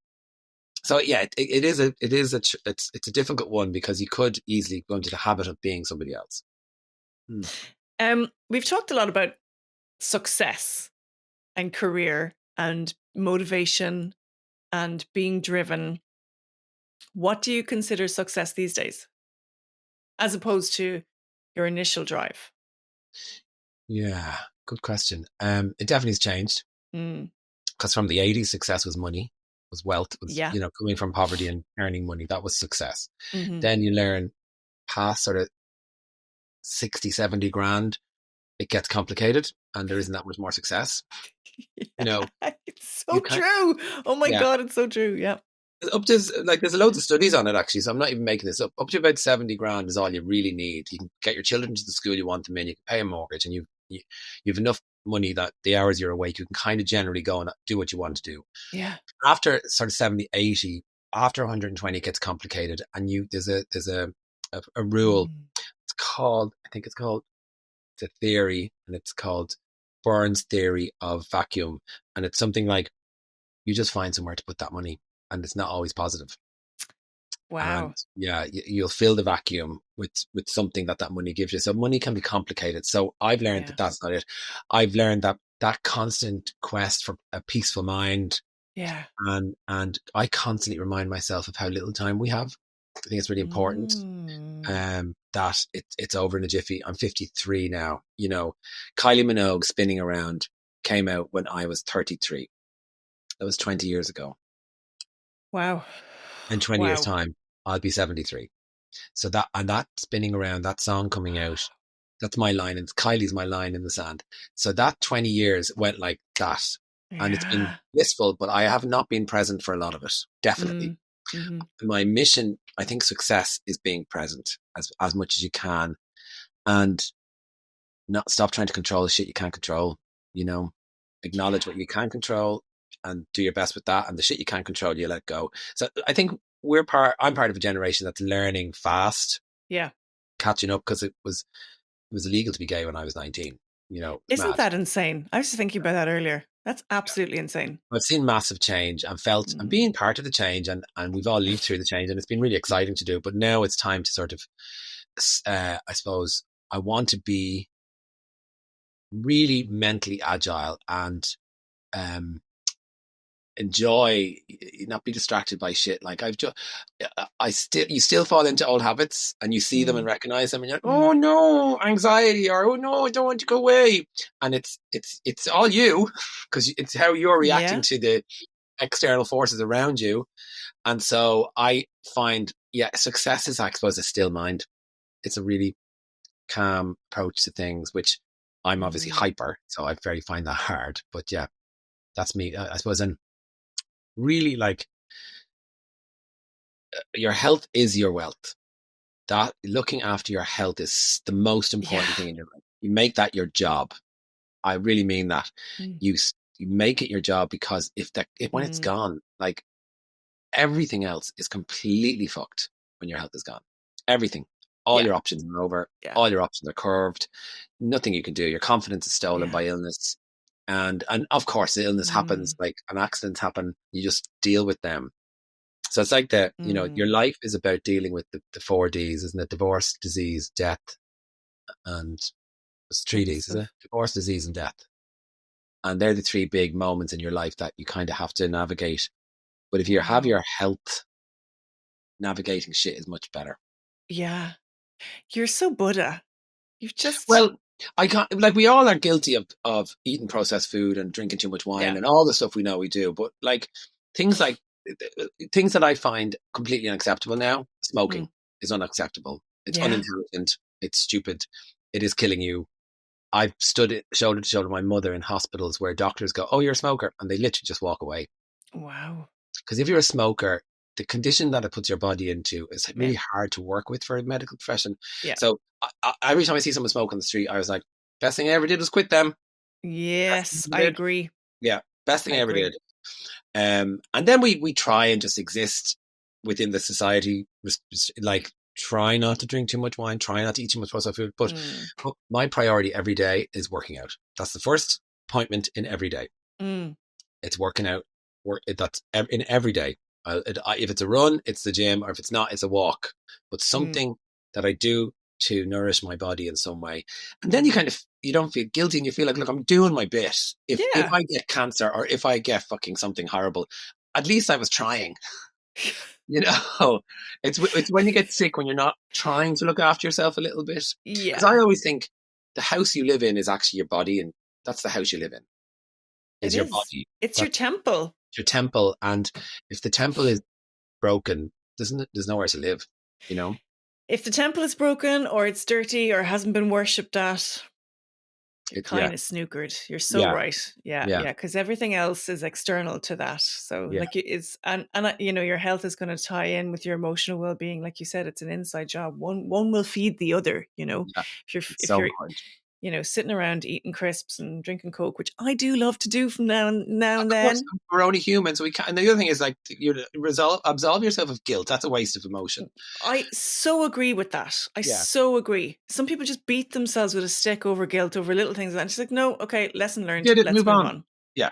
So yeah, it's a difficult one because you could easily go into the habit of being somebody else. We've talked a lot about success and career and motivation and being driven. What do you consider success these days, as opposed to your initial drive? Yeah, good question. It definitely has changed because from the 80s, success was money. Was wealth, coming from poverty and earning money. That was success. Then you learn past sort of 60, 70 grand, it gets complicated and there isn't that much more success. Yeah, it's so true. Oh my God, it's so true. Yeah. Up to there's loads of studies on it actually, so I'm not even making this up. Up to about 70 grand is all you really need. You can get your children to the school you want them in, you can pay a mortgage, and you've enough money that the hours you're awake, you can kind of generally go and do what you want to do. Yeah. After sort of 70, 80, after 120 it gets complicated, and there's a rule. I think it's called the theory, and it's called Burns' theory of vacuum, and it's something like you just find somewhere to put that money, and it's not always positive. Wow. And yeah, you'll fill the vacuum with something that money gives you. So money can be complicated. So I've learned that that's not it. I've learned that constant quest for a peaceful mind. Yeah. And I constantly remind myself of how little time we have. I think it's really important that it's over in a jiffy. I'm 53 now. You know, Kylie Minogue Spinning Around came out when I was 33. That was 20 years ago. Wow. In 20 years' time, I'll be 73. So that Spinning Around, that song coming out, that's my line, and Kylie's my line in the sand. So that 20 years went like that. Yeah. And it's been blissful, but I have not been present for a lot of it. Definitely. My mission, I think success is being present as much as you can, and not stop trying to control the shit you can't control, acknowledge what you can control and do your best with that, and the shit you can't control, you let go. So I think I'm part of a generation that's learning fast. Yeah. Catching up, because it was illegal to be gay when I was 19. Isn't that insane? I was just thinking about that earlier. That's absolutely insane. I've seen massive change and felt and being part of the change, and we've all lived through the change, and it's been really exciting to do. But now it's time to sort of, I suppose, I want to be really mentally agile and enjoy, not be distracted by shit. Like you still fall into old habits, and you see them and recognize them, and you're like, oh no, anxiety, or oh no, I don't want to go away. And it's all you, because it's how you're reacting to the external forces around you. And so I find, success is, I suppose, a still mind. It's a really calm approach to things, which I'm obviously hyper, so I find that hard. But yeah, that's me, I suppose. And really, like, your health is your wealth. That looking after your health is the most important thing in your life. You make that your job. I really mean that. Mm. You make it your job, because if when it's gone, like everything else is completely fucked when your health is gone. Everything. All your options are over. Yeah. All your options are curved. Nothing you can do. Your confidence is stolen by illness. And of course the illness happens, like an accidents happen. You just deal with them. So it's like your life is about dealing with the 4 Ds, isn't it? Divorce, disease, death, and it's 3 Ds, is it? Divorce, disease, and death. And they're the 3 big moments in your life that you kind of have to navigate. But if you have your health, navigating shit is much better. Yeah. You're so Buddha. You've just... Well, I can't, like, we all are guilty of eating processed food and drinking too much wine and all the stuff we know we do. But like things that I find completely unacceptable now, smoking is unacceptable. It's unintelligent. It's stupid. It is killing you. I've stood shoulder to shoulder with my mother in hospitals where doctors go, "Oh, you're a smoker," and they literally just walk away. Wow. Because if you're a smoker, the condition that it puts your body into is really hard to work with for a medical profession. Yeah. So every time I see someone smoke on the street, I was like, best thing I ever did was quit them. Yes, I agree. Yeah, best thing I ever did. And then we try and just exist within the society, like try not to drink too much wine, try not to eat too much processed food. But my priority every day is working out. That's the first appointment in every day. It's working out. That's in every day. If it's a run, it's the gym, or if it's not, it's a walk. But something that I do to nourish my body in some way. And then you don't feel guilty, and you feel like, look, I'm doing my bit. If I get cancer, or if I get fucking something horrible, at least I was trying. It's when you get sick, when you're not trying to look after yourself a little bit. Because I always think the house you live in is actually your body, and that's the house you live in. Is your body. It's your temple. It's your temple, and if the temple is broken, there's nowhere to live, If the temple is broken, or it's dirty, or hasn't been worshipped at, you're kind of snookered. You're so right. Yeah. Because everything else is external to that. So your health is going to tie in with your emotional well-being. Like you said, it's an inside job. One will feed the other. If you're sitting around eating crisps and drinking Coke, which I do love to do from now and then. We're only human, so we can't. And the other thing is, like, you absolve yourself of guilt. That's a waste of emotion. I so agree with that. I so agree. Some people just beat themselves with a stick over guilt over little things, and it's like, no, okay, lesson learned. Let's move on. Yeah.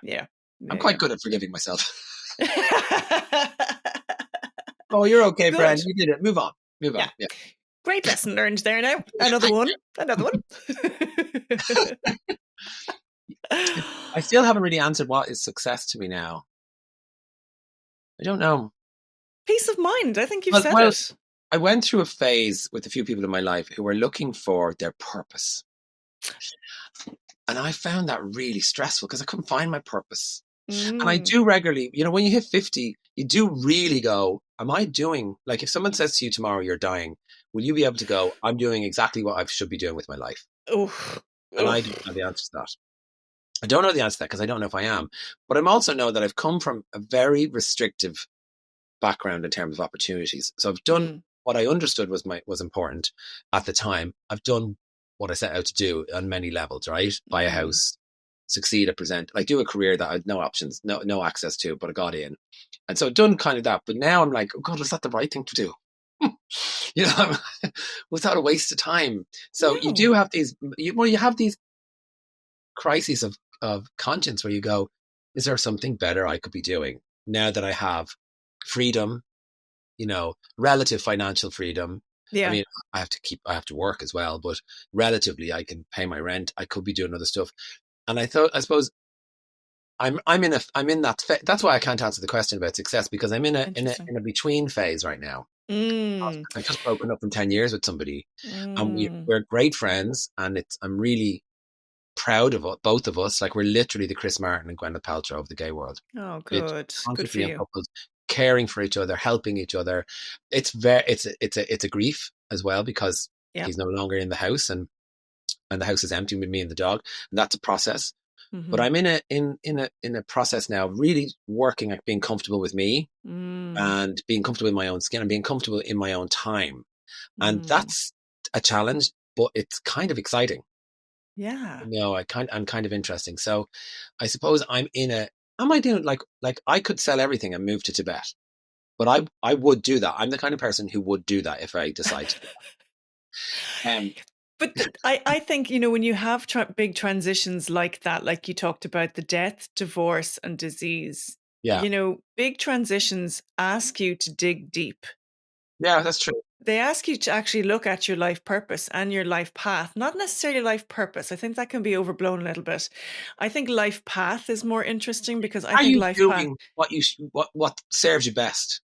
I'm quite good at forgiving myself. Oh, you're okay, friend. You did it. Move on. Yeah. Great lesson learned there now. Another one. I still haven't really answered what is success to me now. I don't know. Peace of mind. I think you've said it. I went through a phase with a few people in my life who were looking for their purpose. And I found that really stressful because I couldn't find my purpose. And I do regularly, when you hit 50, you do really go, am I doing, like, if someone says to you tomorrow you're dying, will you be able to go, I'm doing exactly what I should be doing with my life? And I don't know the answer to that. I don't know the answer to that because I don't know if I am. But I also know that I've come from a very restrictive background in terms of opportunities. So I've done what I understood was important at the time. I've done what I set out to do on many levels, right? Buy a house, succeed at present, like do a career that I had no options, no access to, but I got in. And so I've done kind of that. But now I'm like, oh God, was that the right thing to do? Was that a waste of time? So you do have these, you have these crises of conscience where you go, is there something better I could be doing now that I have freedom, relative financial freedom? I mean, I have to work as well, but relatively I can pay my rent. I could be doing other stuff. And I suppose I'm in that that's why I can't answer the question about success, because I'm in a between phase right now. I've just broken up from 10 years with somebody, and we're great friends, and I'm really proud of both of us. Like, we're literally the Chris Martin and Gwyneth Paltrow of the gay world. Oh, good for you. Couples, caring for each other, helping each other. It's a grief as well, because he's no longer in the house, and the house is empty with me and the dog, and that's a process. But Mm-hmm. I'm in a process now, really working at being comfortable with me Mm. and being comfortable in my own skin and being comfortable in my own time. And Mm. that's a challenge, but it's kind of exciting. Yeah. I'm kind of interesting. So I suppose I'm in a, am I doing like I could sell everything and move to Tibet, but I would do that. I'm the kind of person who would do that if I decide to. Um, But I think, when you have big transitions like that, like you talked about the death, divorce, and disease, yeah, big transitions ask you to dig deep. yeah, that's true. They ask you to actually look at your life purpose and your life path, not necessarily life purpose. I think that can be overblown a little bit. I think life path is more interesting because I Are think you life path, doing what what serves you best?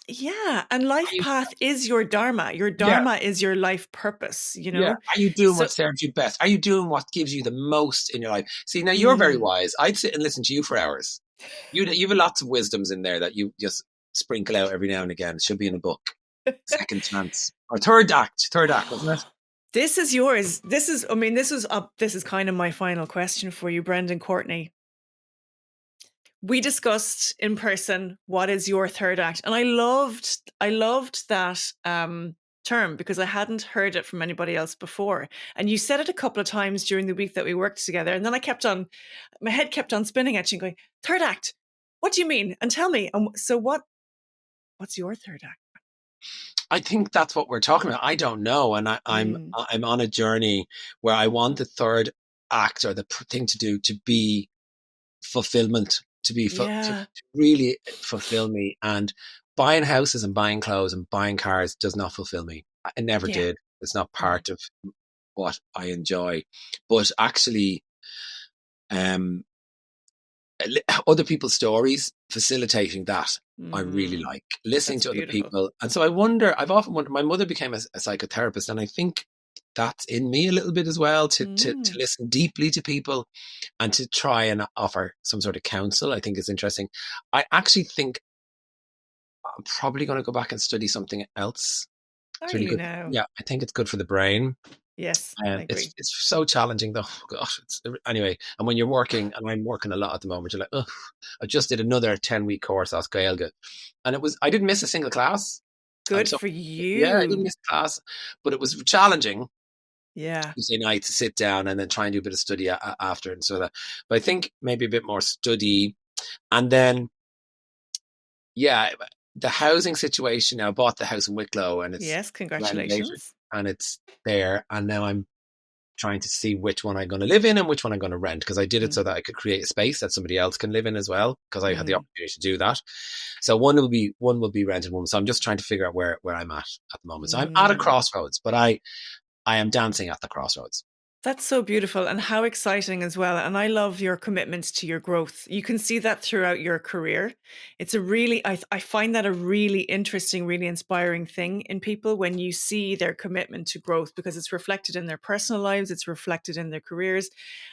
yeah, and Are life you, path is your dharma. Your yeah, dharma is your life purpose, yeah. Are you doing So, what serves you best? Are you doing what gives you the most in your life? See, now you're very mm. wise. I'd sit and listen to you for hours. You have lots of wisdoms in there that you just sprinkle out every now and again. It should be in a book. Second chance or third act, wasn't it? This is yours. This is kind of my final question for you, Brendan Courtney. We discussed in person what is your third act, and I loved that term because I hadn't heard it from anybody else before. And you said it a couple of times during the week that we worked together, and then my head kept on spinning at you, going, "Third act? What do you mean? And tell me." And so what's your third act? I think that's what we're talking about. I don't know, and Mm, I'm on a journey where I want the third act or the thing to do to be fulfillment, to yeah, really fulfill me. And buying houses and buying clothes and buying cars does not fulfill me. It never yeah. did. It's not Mm, part of what I enjoy. But actually, um, other people's stories, facilitating that, I really mm, like listening that's to other beautiful. people. And so I've often wondered, my mother became a psychotherapist, and I think that's in me a little bit as well, to Mm, listen deeply to people and to try and offer some sort of counsel. I think is interesting. I actually think I'm probably going to go back and study something else. It's are really you good. now? Yeah, I think it's good for the brain. Yes, I agree. It's so challenging though. Gosh, it's anyway. And when you're working, and I'm working a lot at the moment, you're like, oh, I just did another 10-week course as Gaelga, and I didn't miss a single class. I'm Good so for yeah, I didn't you. miss a class, but it was challenging Yeah. Tuesday night to sit down and then try and do a bit of study after and so that. But I think maybe a bit more study, and then yeah, the housing situation. Now I bought the house in Wicklow, and it's Yes, renovated, congratulations. and it's there, and now I'm trying to see which one I'm going to live in and which one I'm going to rent, because I did it Mm, so that I could create a space that somebody else can live in as well, because I had the mm, opportunity to do that. So one will be rented one. So I'm just trying to figure out where I'm at the moment. So I'm at a mm. crossroads, but I am dancing at the crossroads. That's so beautiful and how exciting as well. And I love your commitment to your growth. You can see that throughout your career. It's a really, I find that a really interesting, really inspiring thing in people when you see their commitment to growth, because it's reflected in their personal lives, it's reflected in their careers,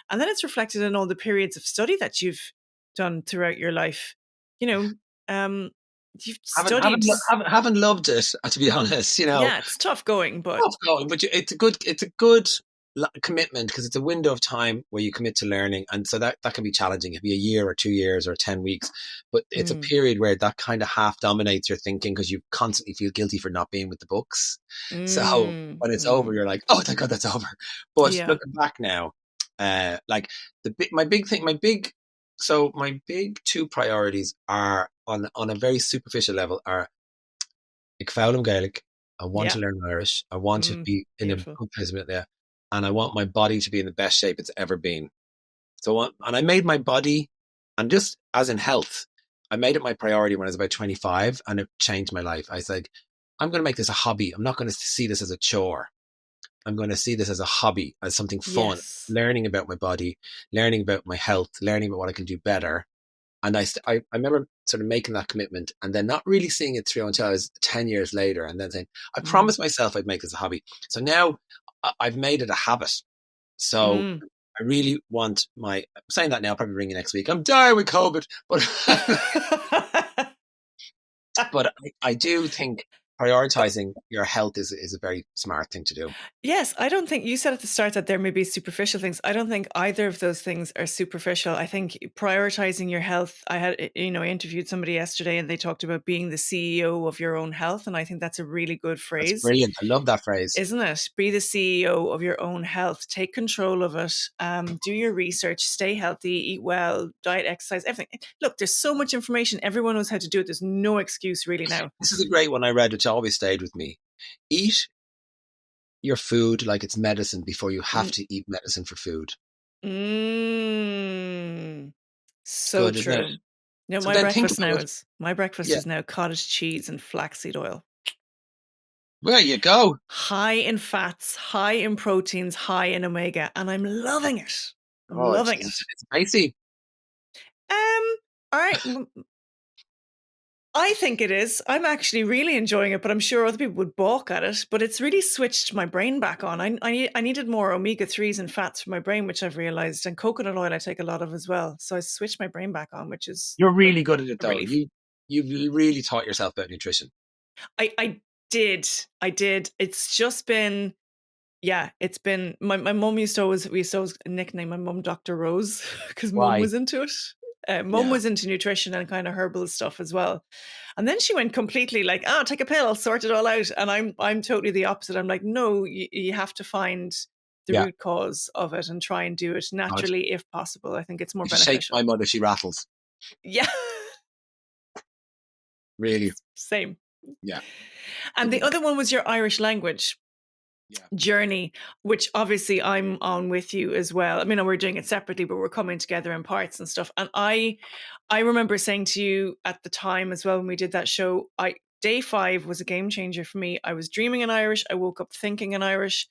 and then it's reflected in all the periods of study that you've done throughout your life. You know, um, you've studied, Haven't loved it, to be honest. yeah, it's tough going, but Tough going, but it's a good commitment, because it's a window of time where you commit to learning, and so that can be challenging. It'd be a year or 2 years or 10 weeks, but it's a mm, period where that kind of half dominates your thinking, because you constantly feel guilty for not being with the books. So mm, when it's over, mm, you're like, oh thank God that's over. But yeah, looking back now, like my big thing, my big two priorities are on a very superficial level are ag fáil Gaelic. I want yeah, to learn Irish. I want to be in a beautiful. good place with it. And I want my body to be in the best shape it's ever been. And I made my body, and just as in health, I made it my priority when I was about 25, and it changed my life. I was like, I'm going to make this a hobby. I'm not going to see this as a chore. I'm going to see this as a hobby, as something fun, Yes. learning about my body, learning about my health, learning about what I can do better. And I remember sort of making that commitment and then not really seeing it through until I was 10 years later, and then saying, I Mm. promised myself I'd make this a hobby. So now I've made it a habit. So Mm. I really want I'm saying that now, probably ringing next week. I'm dying with COVID, but, but I do think prioritizing your health is a very smart thing to do. Yes, I don't think you said at the start that there may be superficial things. I don't think either of those things are superficial. I think prioritizing your health. I interviewed somebody yesterday and they talked about being the CEO of your own health. And I think that's a really good That's phrase, brilliant. I love that phrase. isn't it? Be the CEO of your own health. Take control of it. Do your research. Stay healthy. Eat well. Diet, exercise, everything. Look, there's so much information. Everyone knows how to do it. There's no excuse really now. This is a great one I read, which always stayed with me. Eat your food like it's medicine before you have to eat medicine for food. So Good, true. isn't it? No, So my then think breakfast now about, is my breakfast is now cottage cheese and flaxseed oil. There you go. High in fats, high in proteins, high in omega, and I'm loving it. I'm Oh, loving it. it's spicy. All right. I think it is. I'm actually really enjoying it, but I'm sure other people would balk at it. But it's really switched my brain back on. I needed more omega-3s and fats for my brain, which I've realized, and coconut oil I take a lot of as well. So I switched my brain back on, which is You're really good at it, a though. relief. You've really taught yourself about nutrition. I did. It's just been, it's been, my mum we used to always nickname my mum Dr. Rose because mum Why? was into it. Mum was into nutrition and kind of herbal stuff as well. And then she went completely like, take a pill, sort it all out. And I'm totally the opposite. I'm like, no, you have to find the root cause of it and try and do it naturally if possible. I think it's more beneficial. Shake my mother, she rattles. Yeah. Really? Same. Yeah. And the other one was your Irish language journey, which obviously I'm on with you as well. I mean, we're doing it separately, but we're coming together in parts and stuff. And I remember saying to you at the time as well, when we did that show, day 5 was a game changer for me. I was dreaming in Irish. I woke up thinking in Irish.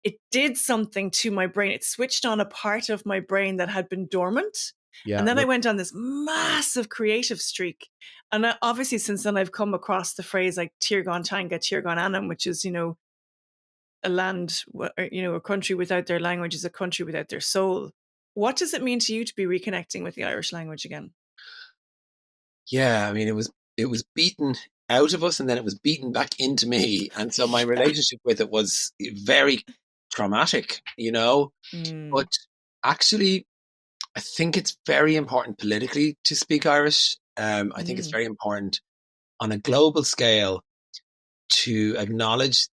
It did something to my brain. It switched on a part of my brain that had been dormant. Yeah, and then I went on this massive creative streak. And obviously since then I've come across the phrase like Tirgan Tanga, Tirgan Anam, which is, a land, a country without their language is a country without their soul. What does it mean to you to be reconnecting with the Irish language again? Yeah, I mean, it was beaten out of us and then it was beaten back into me. And so my relationship with it was very traumatic, But actually, I think it's very important politically to speak Irish. I think it's very important on a global scale to acknowledge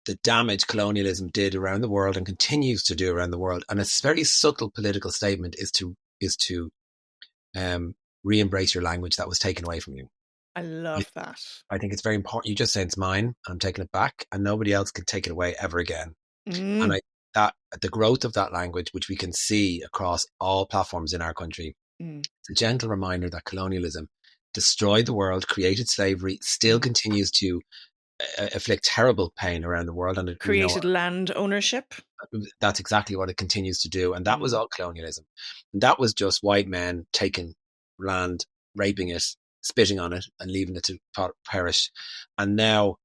the damage colonialism did around the world and continues to do around the world. And a very subtle political statement is to re-embrace your language that was taken away from you. I love that. I think it's very important. You just say it's mine and I'm taking it back and nobody else can take it away ever again. And the growth of that language, which we can see across all platforms in our country, it's a gentle reminder that colonialism destroyed the world, created slavery, still continues to afflict terrible pain around the world, and it created land ownership. That's exactly what it continues to do, and that was all colonialism. And that was just white men taking land, raping it, spitting on it, and leaving it to perish. And now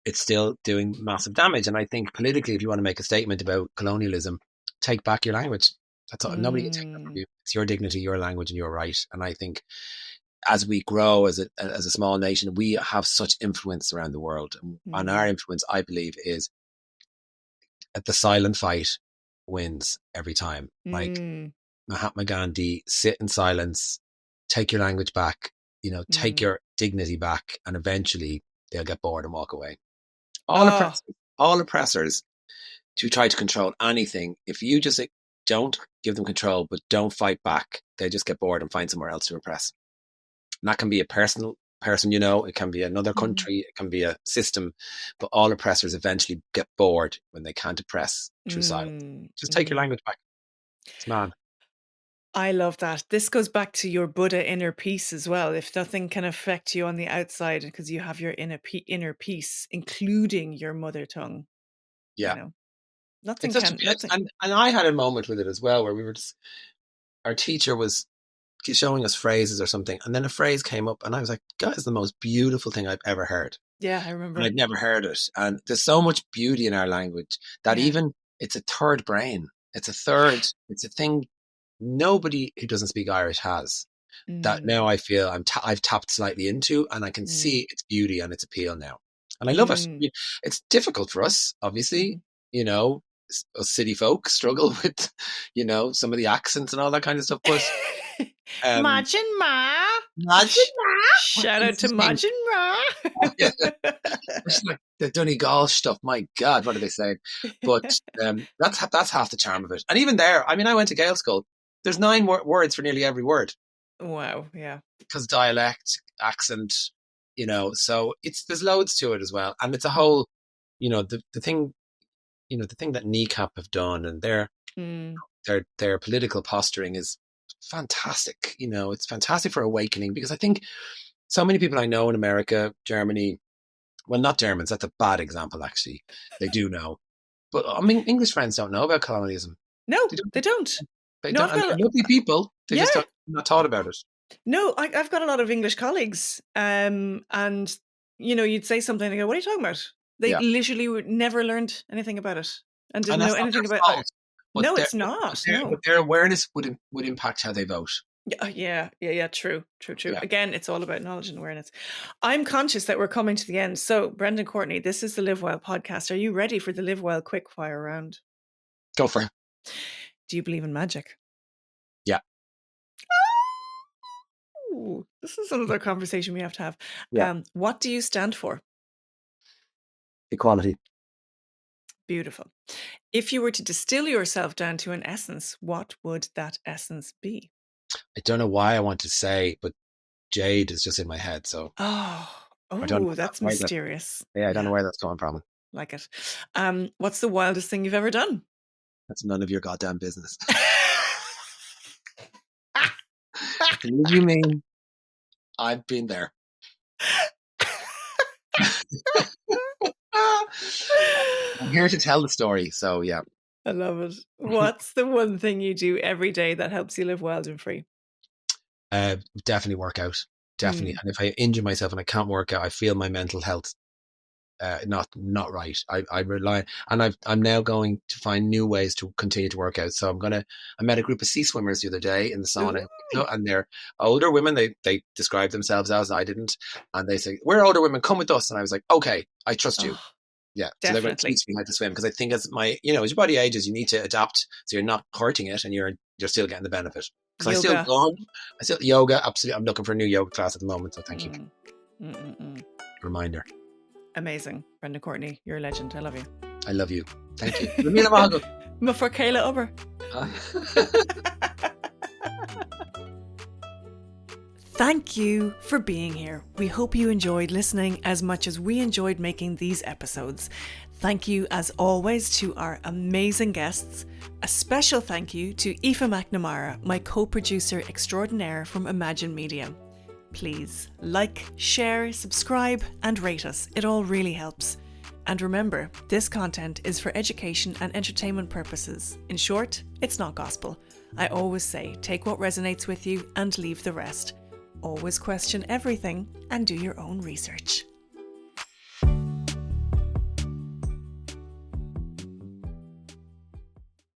it's still doing massive damage. And I think politically, if you want to make a statement about colonialism, take back your language. That's all. Nobody can take that from you. It's your dignity, your language, and your right. And I think as we grow as a small nation, we have such influence around the world. And our influence, I believe, is at the silent fight wins every time. Like Mahatma Gandhi, sit in silence, take your language back, take your dignity back, and eventually they'll get bored and walk away. All oppressors to try to control anything, if you just don't give them control, but don't fight back, they just get bored and find somewhere else to oppress. And that can be a personal person, it can be another country, it can be a system, but all oppressors eventually get bored when they can't oppress through silence. Just take your language back. It's mad. I love that. This goes back to your Buddha inner peace as well. If nothing can affect you on the outside because you have your inner peace, including your mother tongue. Yeah. Nothing can. And I had a moment with it as well where we were just, our teacher was showing us phrases or something, and then a phrase came up and I was like, God, it's the most beautiful thing I've ever heard. Yeah, I remember. And I'd never heard it. And there's so much beauty in our language that even it's a third brain. It's a thing nobody who doesn't speak Irish has. that now I feel I've tapped slightly into, and I can see its beauty and its appeal now. And I love it. It's difficult for us, obviously, you know, us city folk struggle with, you know, some of the accents and all that kind of stuff. But Madge and Ma. Shout out to Madge and Ma. Yeah. It's like the Donegal stuff. My God, what are they saying? But that's half the charm of it. And even there, I mean, I went to Gael school. There's 9 words for nearly every word. Wow, yeah. Because dialect, accent, you know, so there's loads to it as well. And it's a whole, you know, the thing that Kneecap have done, and their political posturing is fantastic. You know, it's fantastic for awakening, because I think so many people I know in America, Germany, well, not Germans, that's a bad example, actually. They do know. But I mean, English friends don't know about colonialism. No, they don't. They don't. And they're lovely people. They just not taught about it. No, I've got a lot of English colleagues, and, you know, you'd say something and they go, what are you talking about? They literally never learned anything about it and didn't know anything about it. No, it's not. But their awareness would impact how they vote. Yeah. True. Yeah. Again, it's all about knowledge and awareness. I'm conscious that we're coming to the end. So, Brendan, Courtney, this is the Live Well podcast. Are you ready for the Live Well quickfire round? Go for it. Do you believe in magic? Yeah. Oh, this is another conversation we have to have. Yeah. What do you stand for? Equality. Beautiful. If you were to distill yourself down to an essence, what would that essence be? I don't know why I want to say, but jade is just in my head. So that's mysterious. I don't know where that's coming from. Like it. What's the wildest thing you've ever done? That's none of your goddamn business. Believe you mean, I've been there. I'm here to tell the story, so yeah. I love it. What's the one thing you do every day that helps you live wild and free? Definitely work out. Definitely. And if I injure myself and I can't work out, I feel my mental health not right. I rely, and I'm now going to find new ways to continue to work out. So I met a group of sea swimmers the other day in the sauna, and they're older women. They describe themselves as, I didn't, and they say, we're older women, come with us. And I was like, okay, I trust you. Yeah, definitely. So they're going to teach me how to swim, because I think as your body ages, you need to adapt, so you're not hurting it and you're still getting the benefit. Because I still yoga, absolutely. I'm looking for a new yoga class at the moment, so thank you. Reminder. Amazing, Brendan Courtney, you're a legend. I love you. I love you. Thank you. For Kayla Uber. Thank you for being here. We hope you enjoyed listening as much as we enjoyed making these episodes. Thank you, as always, to our amazing guests. A special thank you to Aoife McNamara, my co-producer extraordinaire from Imagine Media. Please like, share, subscribe, and rate us. It all really helps. And remember, this content is for education and entertainment purposes. In short, it's not gospel. I always say, take what resonates with you and leave the rest. Always question everything and do your own research.